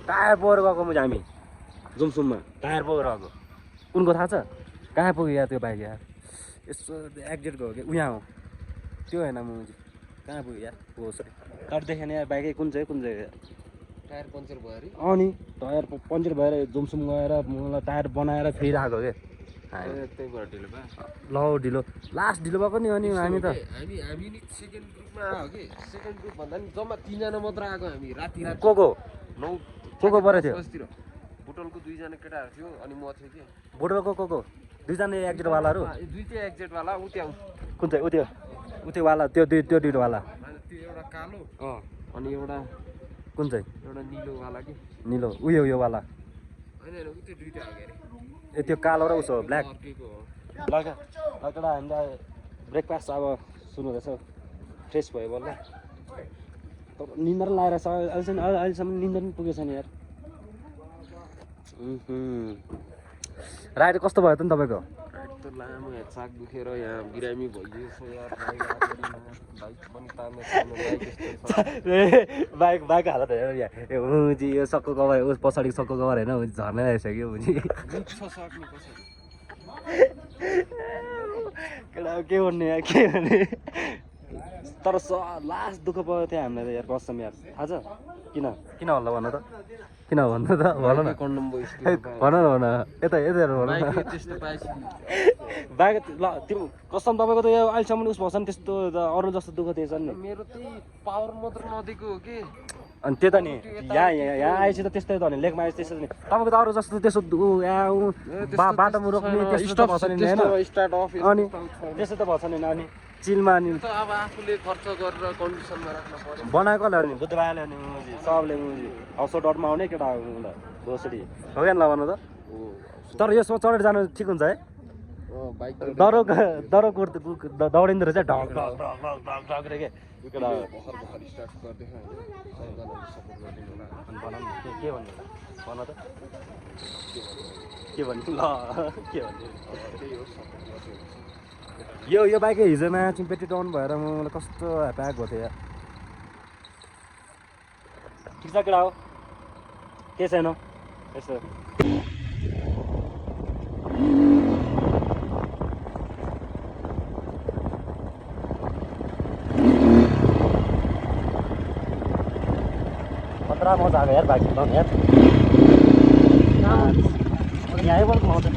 टायर पोएर गएको मुझे हामी जुमसुममा टायर पोएर गएको कुनको थाहा छ कहाँ पुग्यो यार त्यो बाइक यार यसो एक्जेक्ट गयो कि उहाँ हो त्यो होइन मुझे कहाँ पुग्यो यार हो सरी कट देखेन यार बाइकै कुन चाहिँ यार टायर पङ्चर भयो अरे अनि टायर पङ्चर भएर जुमसुम गएर मलाई टायर बनाएर फेरि आएको के त्यही भएर ढिलो भयो ल ढिलो लास्ट ढिलो भएको नि अनि हामी त हामी नि सेकेन्ड ग्रुपमा आयो कि सेकेन्ड ग्रुप भन्दा नि जम्मा 3 जना मात्र आएको हामी राति को 9 को परेको थियो बजीतिर बुटलको 2 जना केटाहरू थियो अनि म थिएँ कि बोटलको को दुईजना एक्जेटवालाहरू दुई चाहिँ एक्जेटवाला उ त्यहाँ कुन चाहिँ उत्योवाला त्यो दुईवटावाला त्यो एउटा कालो अनि एउटा कुन चाहिँ एउटा निलोवाला कि निलो उयोवाला होइन उ त्यो दुईटा हो के अरे ए त्यो कालो र उसो ब्ल्याक अर्केको हो लगा लगेर हामीलाई ब्रेकफास्ट अब सुरु हुँदैछ फ्रेस भयो बल्ल निन्द्रा लाएर अहिलेसम्म निन्द्रा पनि पुगेछ नि यार राइड कस्तो भयो त नि तपाईँको यस्तो लामो हेडसाक दुखेर यहाँ बिरामी भइयो यार बाइक पनि तान्ने बाइक हालत हेर यहाँ जी यो सक्को कभर उस पछाडि सक्को कभर होइन झर्नै आइसक्यो बुझी केटा के भन्ने यार के भने तर लास्ट दुःख पऱ्यो थियो हामीलाई त यार कसम यार थाहा छ किन होला भन त किन भन्नु त भन न भन न यता भन बाइक ल तिम्रो कसम तपाईँको त यो अहिलेसम्म उस भएको नि त्यस्तो अरू जस्तो दुःख थिएछ नि मेरो त्यही पावर मात्र नदिएको हो कि अनि त्यो त नि यहाँ आएपछि त त्यस्तै त नि लेकमा आएपछि त्यस्तो नि तपाईँको त अरू जस्तो त्यसो बाटोमा रोक्ने त्यस्तो भएको छैन होइन अनि त्यस्तो त भएको छैन अनि चिलमा नि अब आफूले खर्च गरेर कन्डिसनमा राख्न पर्यो बनाएको होला नि बुधबारले अनि सबले हाउस डटमा आउने केटा दोस्री हो क्या ल भन्नु त तर यसमा चढेर जानु ठिक हुन्छ है दरो दौडिँदो रहेछ ढक ढक ढक ढक ढक ढक रे के के भन्नु भन त के भन्नु ल के भन्नु यो बाइकै हिजोमा चिम्पेटी टाउन भएर मलाई कस्तो प्याक भएको थियो यार ठिक छ केटा हो के छैन यसो खतरा मजा आएको यार बाइक चलाउनु यार यहाँ आइबल्नु आउँछ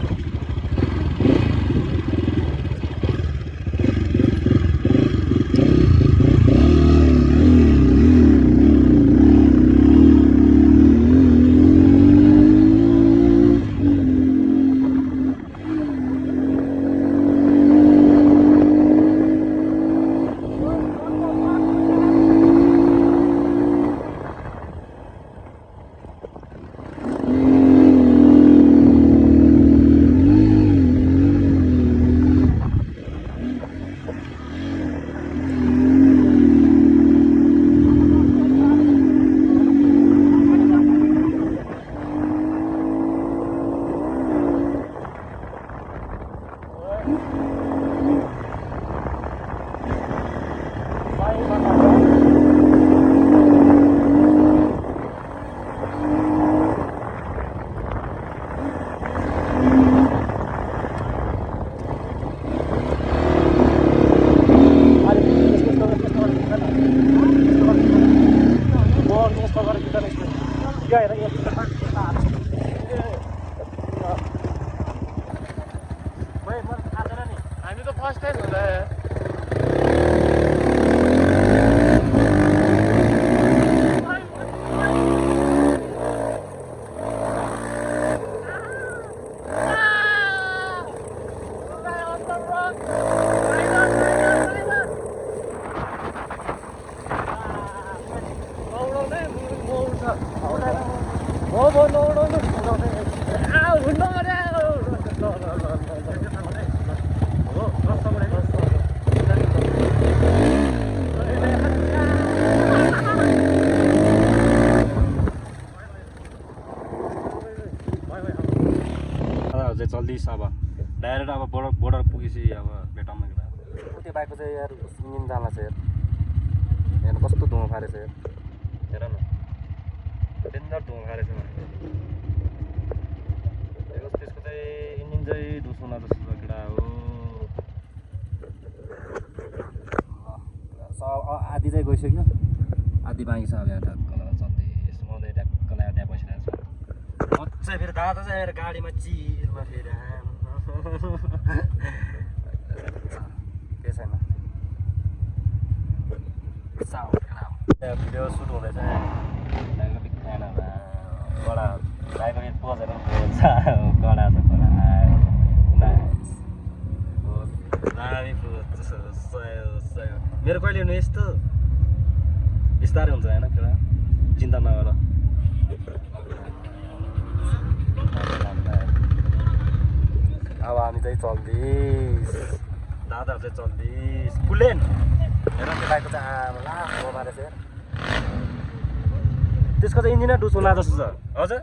बिगा हेर हामी त फर्स्ट टाइम होला चाहिँ चल्दैछ अब डाइरेक्ट अब बोर्डर पुगेपछि अब भेटौँ न त्यो बाइकको चाहिँ यार इन्जिन जाला छ यार हेर्नु कस्तो धुवा फारेछ यार हेर न डेन्जर धुवा फारेछ त्यसको चाहिँ इन्जिन चाहिँ ढुसुना जस्तो छ केटा हो आधी चाहिँ गइसक्यो आधी बाँकी छ अब यहाँ ढक्कल चल्दै सुहाउँदै ढक्कल त्यहाँ बसिरहेको छ मजा फेरि दादा चाहिँ हेर गाडीमा चिरमा फेरि केही छैन भिडियो सुट हुँदैछ कडा गाईको गीत पोजहरू पनि कडा छ कडा दामी मेरो कहिले हुनु यस्तो बिस्तारै हुन्छ होइन केटा चिन्ता नगर अब हामी चाहिँ चल्दैछ दादाहरू चाहिँ चल्दैछ पुलेन हेर त्यो बाइकको चाहिँ आमा हो मारेछ यार त्यसको चाहिँ इन्जिनै डुसुना जस्तो छ हजुर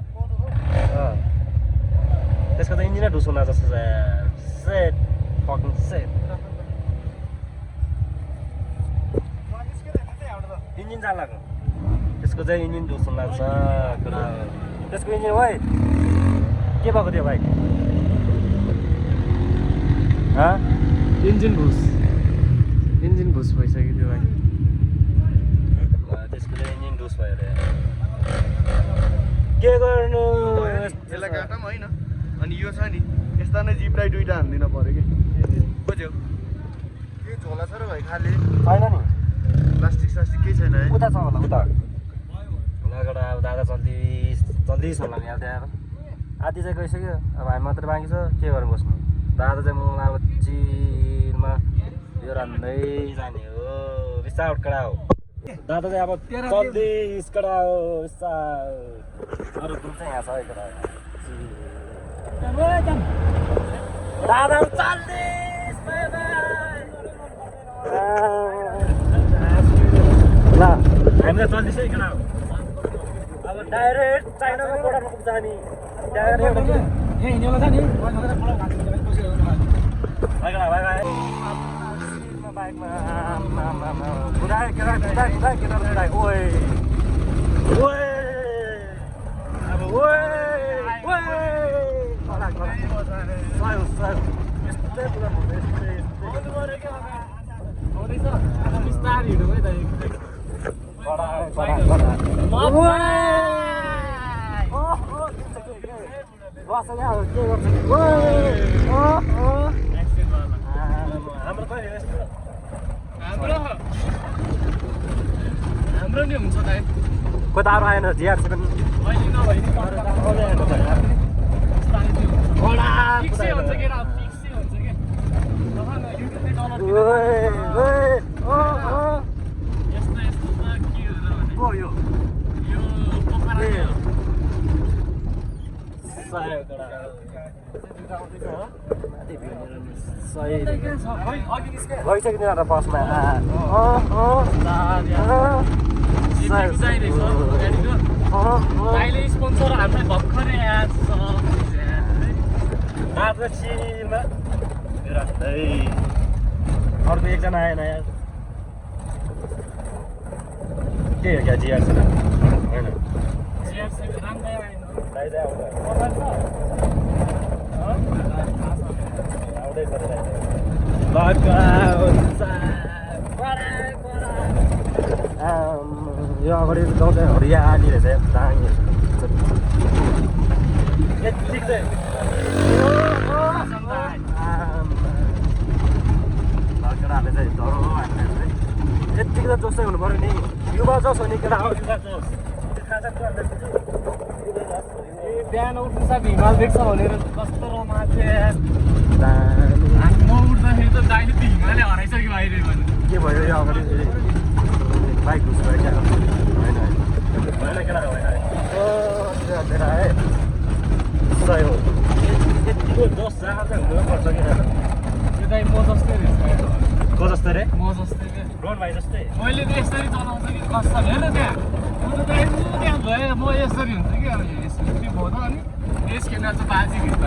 त्यसको चाहिँ इन्जिनै डुसुना जस्तो छ सेट फकिङ सेट इन्जिन चालाको त्यसको चाहिँ इन्जिन डुसुना छ त्यसको इन्जिन है के भएको थियो बाइक इन्जिन भुस भइसक्यो त्यो भाइ त्यसको चाहिँ इन्जिन डुस भयो अरे के गर्नु यसलाई काटौँ होइन अनि यो छ नि यस्ता नै जिपलाई दुइटा हान्दिन पऱ्यो कि बुझ्यौ के झोला छ र भाइ खाली छैन नि प्लास्टिक सास्टिक केही छैन है उता छ होला उता उताबाट अब दादा चल्दैछ होला नि अब त्यहाँ आधी चाहिँ गइसक्यो अब हामी मात्रै बाँकी छ के गर्नु बस्नु दादा चाहिँ मलाई अब चिरमा यो रान्दै जाने हो बिस्तार कडा हो दादा चाहिँ अब चल्दैछ कडा हो बिस्तार अरू ग्रुप चाहिँ यहाँ छ है कडा दादा चल्दैछ ल हामीलाई चल्दैछ है कडा अब डाइरेक्ट चाइनाको बोर्डरमा पुग्छ हामी हाम्रो नि हुन्छ दाइ कोही त अरू आएन जिआरसी पनि गइसक्यो नि बसमा स्पोन्सर हामीलाई भर्खरै दादा चिरमा अर्को एकजना आएन यार के हो क्या जिआरसी होइन यो अगाडि गाउँ चाहिँ हरियाली रहेछ दामी यति चाहिँ केटाहरूले चाहिँ डरो हामीलाई चाहिँ यतिको त जोसै हुनु पऱ्यो नि युवा जोस हो नि केटा हो युवा जोस बिहान उठ्नु साथ हिमाल देख्छ भनेर कस्तो रमाथ्यो म उठ्दाखेरि त दाइले त्यो हिमालय हराइसक्यो अहिले भने के भयो यो अगाडि फेरि बाइक घुस्यो क्या होइन होइन केटा होइन है सही हो यतिको जोस जहाँ चाहिँ हुनुपर्छ कि त्यो दाइ म जस्तै रहेछ को जस्तो रे म जस्तै क्या रोहन भाइ जस्तै मैले त यसरी चलाउँछ कि कस्तो हेर्न त्यहाँ म त दाइ त्यहाँ भए म यसरी हुन्छ कि अब यसरी त्यो भयो त अनि यसखेना चाहिँ बाजी भित्र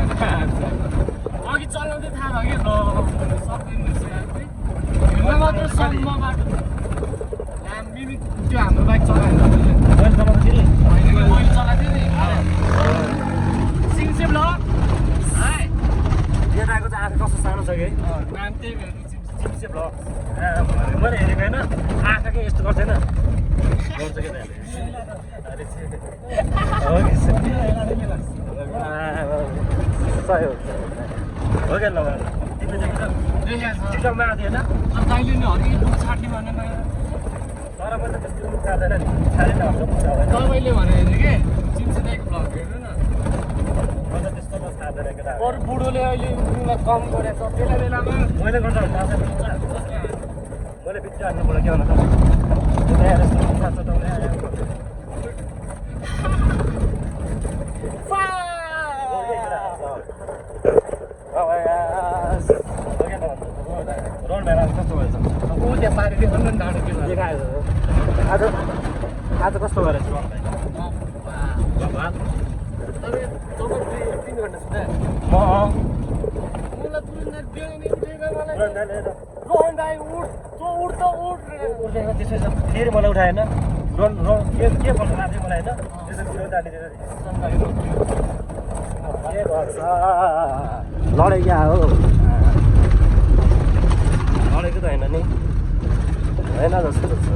अघि चलाउँदै थाहा छ कि सक्दैन रहेछ हिँड्न मात्र सम्म बाटो हामी त्यो हाम्रो बाइक चलाएन मैले चलाउँदाखेरि होइन कि मैले चलाएको थिएँ नि सिङसे ब्लक है केटाको चाहिँ आँखा कस्तो सानो छ कि नाम त्यही भयो चिप्से ब्लग मैले हेरेको होइन आँखा के यस्तो गर्दैन गर्छ के सही हो क्या ल तिमीले चाहिँ टिकटकमा आएको थियो होइन दाइले नि हरि दुध छाट्ने भनेर तर मैले त्यस्तो दुध खाँदैन नि छाडेन हुन्छ तपाईँले भनेको थियो कि चिम्से दाइको भ्लग हेर्नु न मैले त्यस्तो त खाँदैन केटा अरू बुढोले अहिले उनीलाई कम गरेको छ बेला बेलामा मैले गर्दा हुन्छ मैले भित्र हाल्नुपर्छ के भन्नु खान्छ रोड भएर कस्तो भएछ ऊ त्यहाँ पारेले अन्य डाँडो के भयो आज आज कस्तो गरेछ भगवान् तपाईँ 3 घन्टा सुत्दा म मलाई तुरन्त बिहानै उठेको मलाई रोहन दाइ उठ तँ उठ त उठ उठेको त्यसै फेरि मलाई उठाएन रोन के गर्छ राति मलाई होइन त्यसरी छिरो जाने के गर्छ लडेको क्या हो लडेको त होइन नि होइन जस्तो छ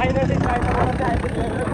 फाइनली चाइनाबाट चाहिँ आइपुग्यो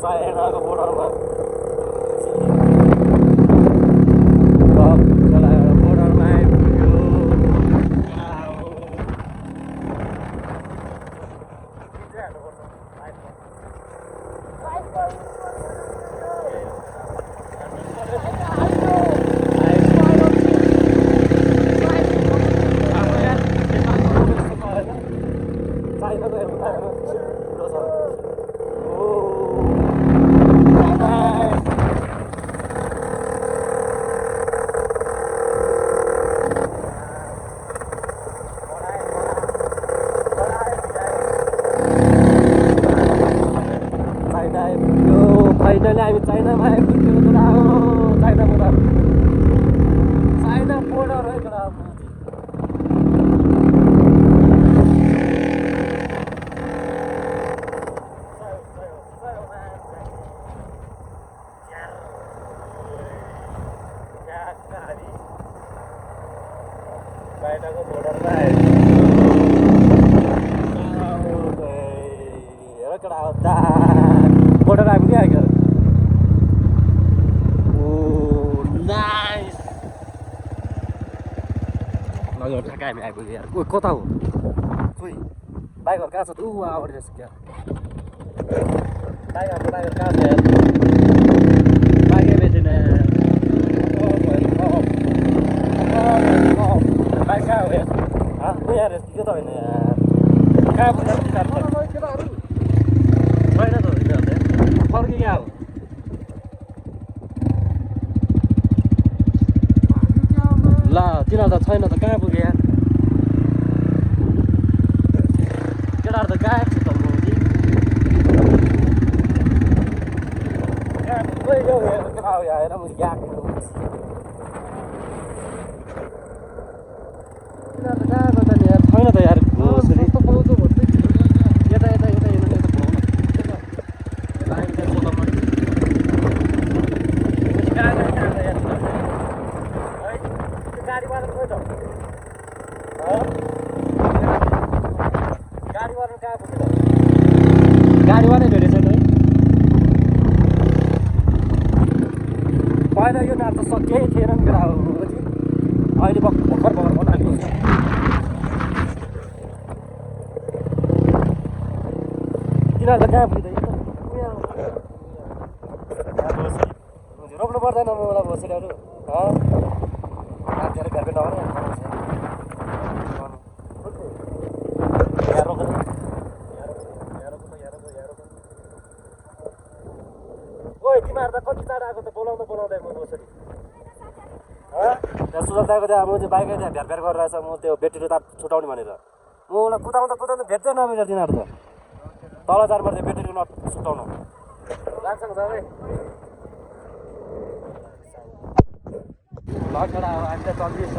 चाइनाको बोर्डरमा बोर्डरमा आइपुग्यो फाइनली हामी चाइनामा आइपुग्यो चाइना बोर्डर है केटा चाइनाको बोर्डरमा हेर केटा बोर्डर आइपुग्यो आइगयो ठ्याक्कै हामी आइपुग्यो यार ओ कता हो खोइ बाइकहरू कहाँ छ त ऊ आवर रहेछ क्या बाइकहरू कहाँ छ यार बाइकै बेचेन बाइक कहाँ हो यार ऊ यार के त होइन यार कहाँ पुग्छ छैन त फर्की क्या हो ल तिनीहरू त छैन त कहाँ पुग्यो यार केटाहरू त गायब छ त केटा हेर म गएको तिनीहरू त गएको त नि यार छैन त यार घोसरी यता गाडीवाला भेटेछ नि पहिला यो नाट त सकियै थिएन नि केटा हो अहिले भर्खर बनाएको तिनीहरू त कहाँ पुग्दैन रोक्नु पर्दैन मलाई भोसरीहरू मान्छेहरू घरको नभने तिमीहरू त कति टाढा आएको त बोलाउँदै म भोसरी त्यहाँ सुजलदाको त्यहाँ म चाहिँ बाइकै त्यहाँ भेटभेट गरेर रहेछ म त्यो ब्याट्री तार छुटाउने भनेर म उसलाई कुदाउँदा भेट्दै नमिलेर तिनीहरू त तल चारबाट त्यो ब्याट्री नट छुटाउनु लाग्छ सबै लगेर अब हामी त चल्दैछ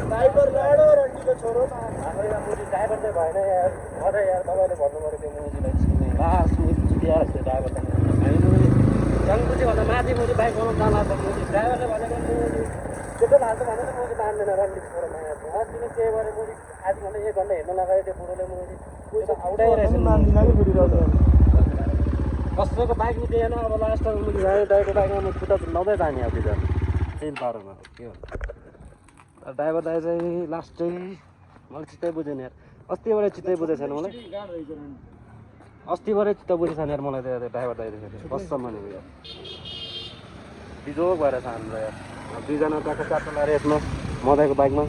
ड्राइभर लाडो रन्टीको छोरो हाम्रो यहाँ मुजी ड्राइभर चाहिँ भएन यार अझै यार तपाईँले भन्नु पऱ्यो त्यो मुजीलाई लास्ट मुजी दिएर ड्राइभर त रङबुझी भन्दा माथि मुझी बाइक बनाउनु जान लाग्छ मुझी ड्राइभरले भनेको मुझी छिटो लाग्छ भनेर मुझी मान्दैन रन्डी छोरो माया अस्ति नै त्यही भएर मुझी आधी घन्टा 1 घन्टा हेर्न लगायो त्यो बुढोले मुझी उडाइरहेछ कसैको बाइक नि दिएन अब लास्टमा मुझी ड्राइभरको बाइकमा म खुट्टा लाउँदै जाने अब त्यो चिन पारोमा के हो ड्राइभर दाइ चाहिँ लास्ट चाहिँ मैले चित्तै बुझेन यार अस्तिबाटै चित्तै बुझेको छैन मलाई अस्तिबाटै चित्त बुझेको छैन यार मलाई त्यो ड्राइभर दाइदेखि कसम भनेको यार बिजोग भएर छ हाम्रो यार दुईजना ट्याक्क चारवटा लगाएर यसमा मजाको बाइकमा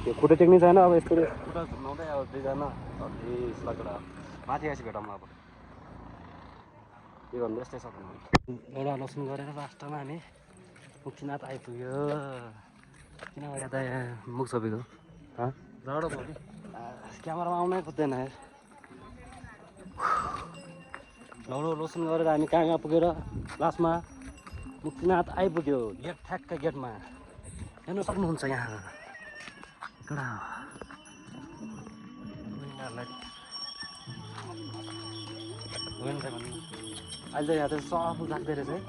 त्यो खुट्टा टेक्ने छैन अब यस्तो खुट्टा झुन्नाउँदै अब दुईजना लगेर माथि आएपछि भेटौँ अब के भन्नु यस्तै छ एउटा आलोचना गरेर लास्टमा हामी मुक्तिनाथ आइपुग्यो किन यता मुख छोपेको जाडो भयो कि क्यामेरामा आउनै खोज्दैन यार लौडो लोसन गरेर हामी कहाँ कहाँ पुगेर लास्टमा मुक्तिनाथ आइपुग्यो गेट ठ्याक्क गेटमा हेर्न सक्नुहुन्छ यहाँ कडा अहिले चाहिँ यहाँ त सब राख्दै रहेछ है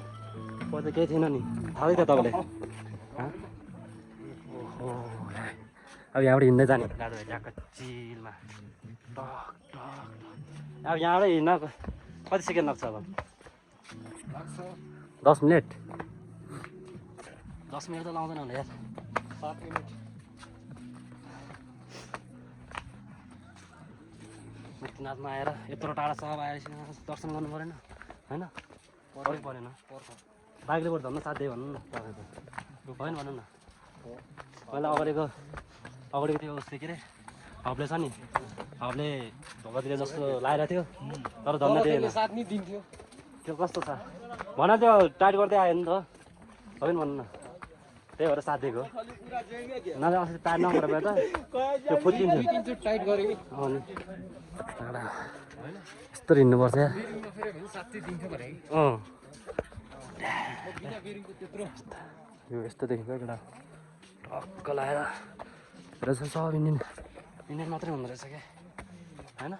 पहिला केही थिएन नि थाहा थियो तपाईँले ओहो अब यहाँबाट हिँड्दै जाने गाडी ट्याक्क चिलमा टक टक अब यहाँबाट हिँड्न कति सेकेन्ड लाग्छ अब 10 मिनट 10 मिनट त लाउँदैन होला यार 7 मिनट मुक्तिनाथमा आएर यत्रो टाढा सब आएपछि दर्शन गर्नु परेन होइन परेन बाइकले बरु धन्न साध्यै भन्नु न तपाईँको होइन भन्नु न पहिला अगाडिको त्यो उसले के अरे हबले छ नि हबले ढोकातिर जस्तो लगाएर थियो तर धन्न दिएन त्यो कस्तो छ भन त्यो टाइट गर्दै आयो नि त होइन भन्नु न त्यही भएर साथ दिएको नभए अस्ति टाइट नगरेर भए त त्यो फुत्किन्थ्यो टाइट गरे यस्तो हिँड्नुपर्छ यार यो यस्तो देखेको एउटा टक्क लगाएर रहेछ सब इन्डियन मात्रै हुँदो रहेछ क्या होइन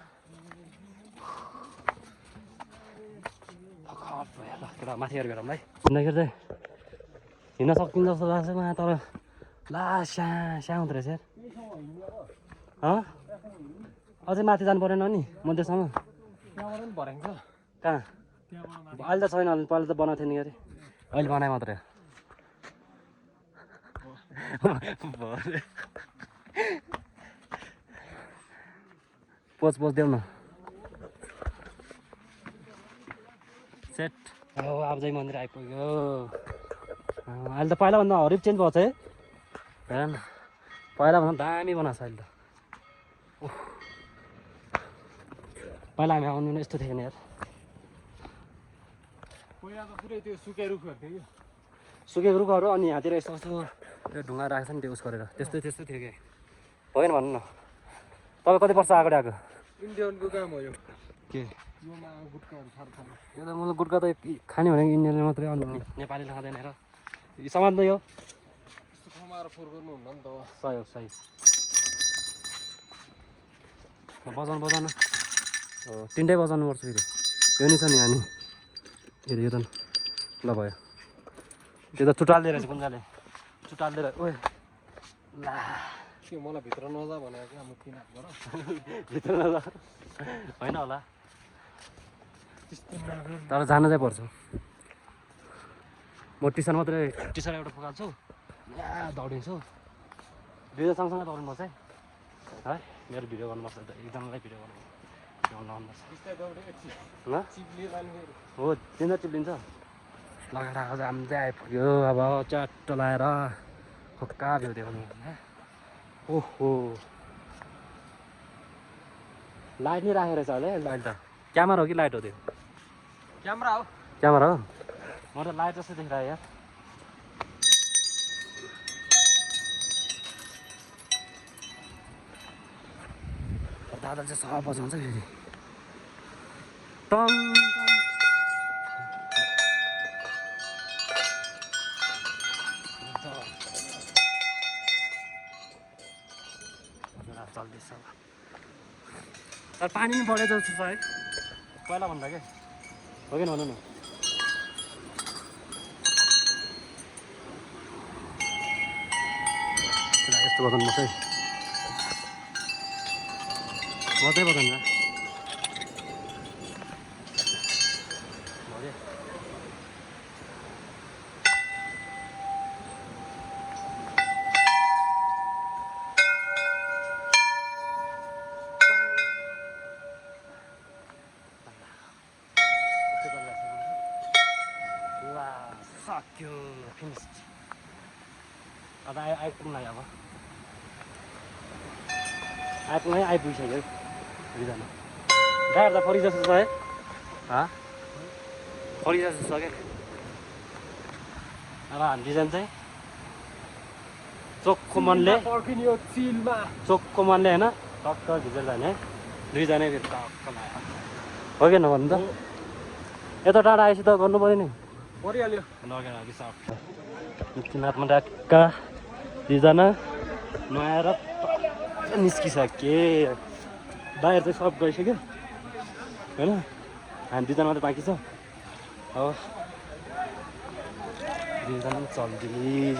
भयो ल केटा माथि हेरेर गरौँ है हिँड्दाखेरि चाहिँ हिँड्न सकिन्छ जस्तो लाग्छ मलाई तर ला स्या हुँदो रहेछ यार अझै माथि जानु परेन नि मध्येसम्म कहाँ अहिले त छैन पहिला त बनाएको थियो नि अरे अहिले बनाए मात्रै पोज देऊ न सेट हो अब चाहिँ मन्दिर आइपुग्यो अहिले त पहिलाभन्दा हरिप चेन्ज भएको छ है हेर न पहिलाभन्दा दामी बनाएको छ अहिले त पहिला हामी आउनु यस्तो थिएन यार पहिला त पुरै त्यो सुकेको रुखहरू थियो सुकेको रुखहरू अनि यहाँतिर यस्तो यस्तो त्यो ढुङ्गा राखेको छ नि त्यो उस गरेर त्यस्तो थियो कि होइन भन्नु न तपाईँ कति वर्ष अगाडि आएको इन्डियनको काम हो यो के यो त मलाई गुट्का त खाने भनेको इन्डियनले मात्रै अनि नेपालीले खाँदैन र यो सामान त यो सही हो सही बजाउनु हो तिनटै बजाउनु पर्छ फेरि यो नि छ नि अनि फेरि यो त ल भयो त्यो त चुटाल्दै रहेछ कुन्जाले चुटाल्दै रहेछ ओए ला के मलाई भित्र नजा भनेको क्या मुक्तिनाथबाट भित्र नजा होइन होला तर जानु चाहिँ पर्छ म टी सर्ट मात्रै टी सर्ट एउटा फुकाल्छु यहाँ दौडिन्छु दुईजना सँगसँगै दौडिनुपर्छ है मेरो भिडियो गर्नुपर्छ एकजनालाई भिडियो गर्नुपर्छ हो तिनीहरू चिप्लिन्छ लगाएर आज हामी चाहिँ आइपुग्यो अब च्याट्ट लगाएर खोक्का भ्यू देखाउनु ओहो लाइट नै राखेको रहेछ होला है लाइट त क्यामेरा हो कि लाइट हो त्यो क्यामेरा हो म त लाइट जस्तो देखिरहेको यार दादाले चाहिँ सब बजाउँछ फेरि टङ चल्दैछ तर पानी पनि बढेको जस्तो छ है पहिला भन्दा क्या हो कि भनौँ न कस्तो बदन मकै मजै बदन जा सक्यो फिनिस अब आइपुग्नु अब आइपुगिसक्यो दुईजना ड्राइभर त फरि जस्तो छ है फरि जस्तो छ क्या अब हामी दुईजना चाहिँ चोखो मनले होइन टक्क झिकेर जाने है दुईजनै फेरि टक्क लाग्यो हो कि नभन्नु त यता टाढा आएपछि त गर्नु पऱ्यो नि परिहाल्यो लगेर मुक्तिनाथमा डाक्का दुईजना नुहाएर निस्किसके बाहिर चाहिँ सब गइसक्यो होइन हामी दुईजना मात्रै बाँकी छ अब दुईजना चल्दिस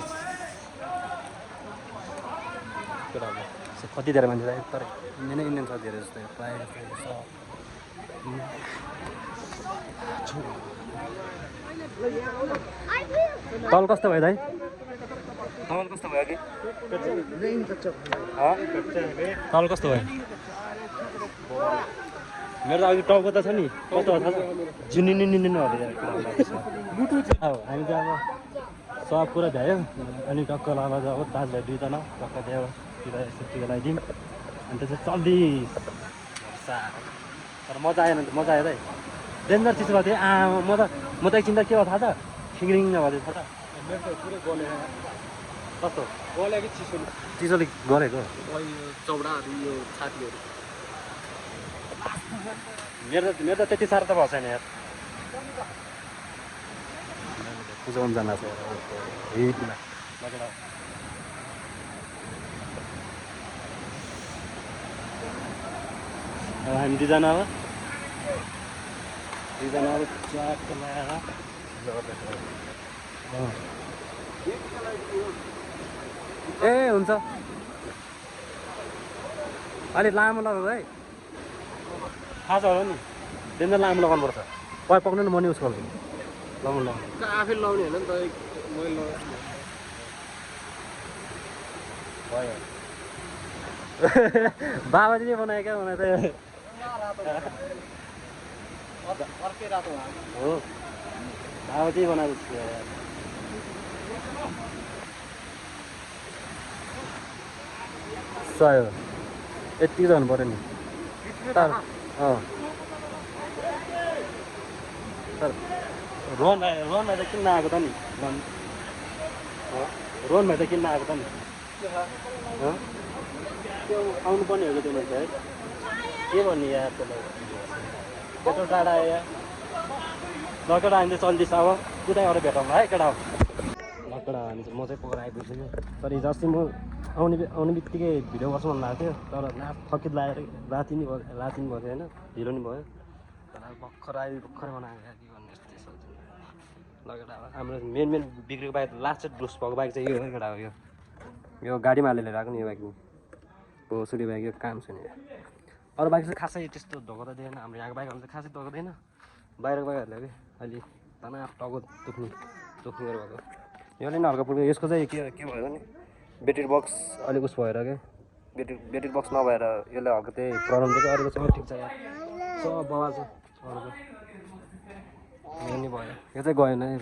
कति धेरै मान्छे तर इन्डियन छ धेरै जस्तो प्रायः तल कस्तो भयो दाइ तल कस्तो भयो कि तल कस्तो भयो मेरो त अघि टाउको त छ नि कस्तो थाहा छ जुनिनु हामी चाहिँ अब सब कुरा भ्यायो अनि टक्क लामा अब दाजु भाइ दुईजना टक्क त्यहाँतिर यसो टिका लगाइदिउँ अनि त्यसपछि चल्दिस तर मजा आएन मजा आयो दाइ डेन्जर चिज भएको थियो म त एकछिन त के भयो थाहा छ खिङ्रिङ भएको थियो थाहा छ मेरो त पुरै गलेर कस्तो गल्यो कि चिसोले गरेको चौडाहरू यो छातीहरू मेरो त त्यति साह्रो त भएको छैन यार बुझाउनु जानु छ हिटमा अब हामी दुईजना अब च्याक्क लगाएर ए हुन्छ अलिक लामो लगाएको है थाहा छ होला नि डेन्जर लामो लगाउनुपर्छ पक्नु नि म नि उसको लगाउनु आफै लाउने होइन नि त मैले भयो बाबाजीले बनायो क्या बनायो त अर्कै रातो हो बाबाजी बनाएको छु सय यति जानु पऱ्यो नि तर रोहन भाइ त किन्न आएको त नि रोहन भाइ त किन्न आएको त नि आउनु पर्ने हो कि त्यो मान्छे है के भन्ने यार त्यसलाई यत्रो टाढा आयो या लकेडा हामी चाहिँ चल्दैछ अब उतै अरू भेटौँला है केटा लकेडा हामी चाहिँ म चाहिँ पक्रेर आइपुगिसक्यो तर हिजो अस्ति म आउने बित्तिकै भिडियो गर्छु मन लागेको थियो तर थकित लागेर राति नि भयो होइन ढिलो नि भयो तर भर्खरै बनाएको के गर्नु यस्तो लगेर अब हाम्रो मेन बिग्रेको बाइक लास्ट डुस भएको बाइक चाहिँ यो हो केटा हो यो गाडीमा हालेर ल्याएर आएको नि यो बाइक भोसुरी बाइक यो काम छैन अरू बाइक चाहिँ खासै त्यस्तो धोको त दिएन हाम्रो यहाँको बाइकहरू चाहिँ खासै धोको दिएन बाहिरको बाइकहरूले कि अहिले तनाव टाउको दुख्ने भएको यसले नि हल्का पुग्यो यसको चाहिँ के भयो भने ब्याट्री बक्स अलिक उस भएर क्या ब्याट्री बक्स नभएर यसले हल्का त्यही प्रब्लम दिएको अरूको चाहिँ ठिक छ यार सब बवाल छ अरूको यो नि भयो यो चाहिँ गएन है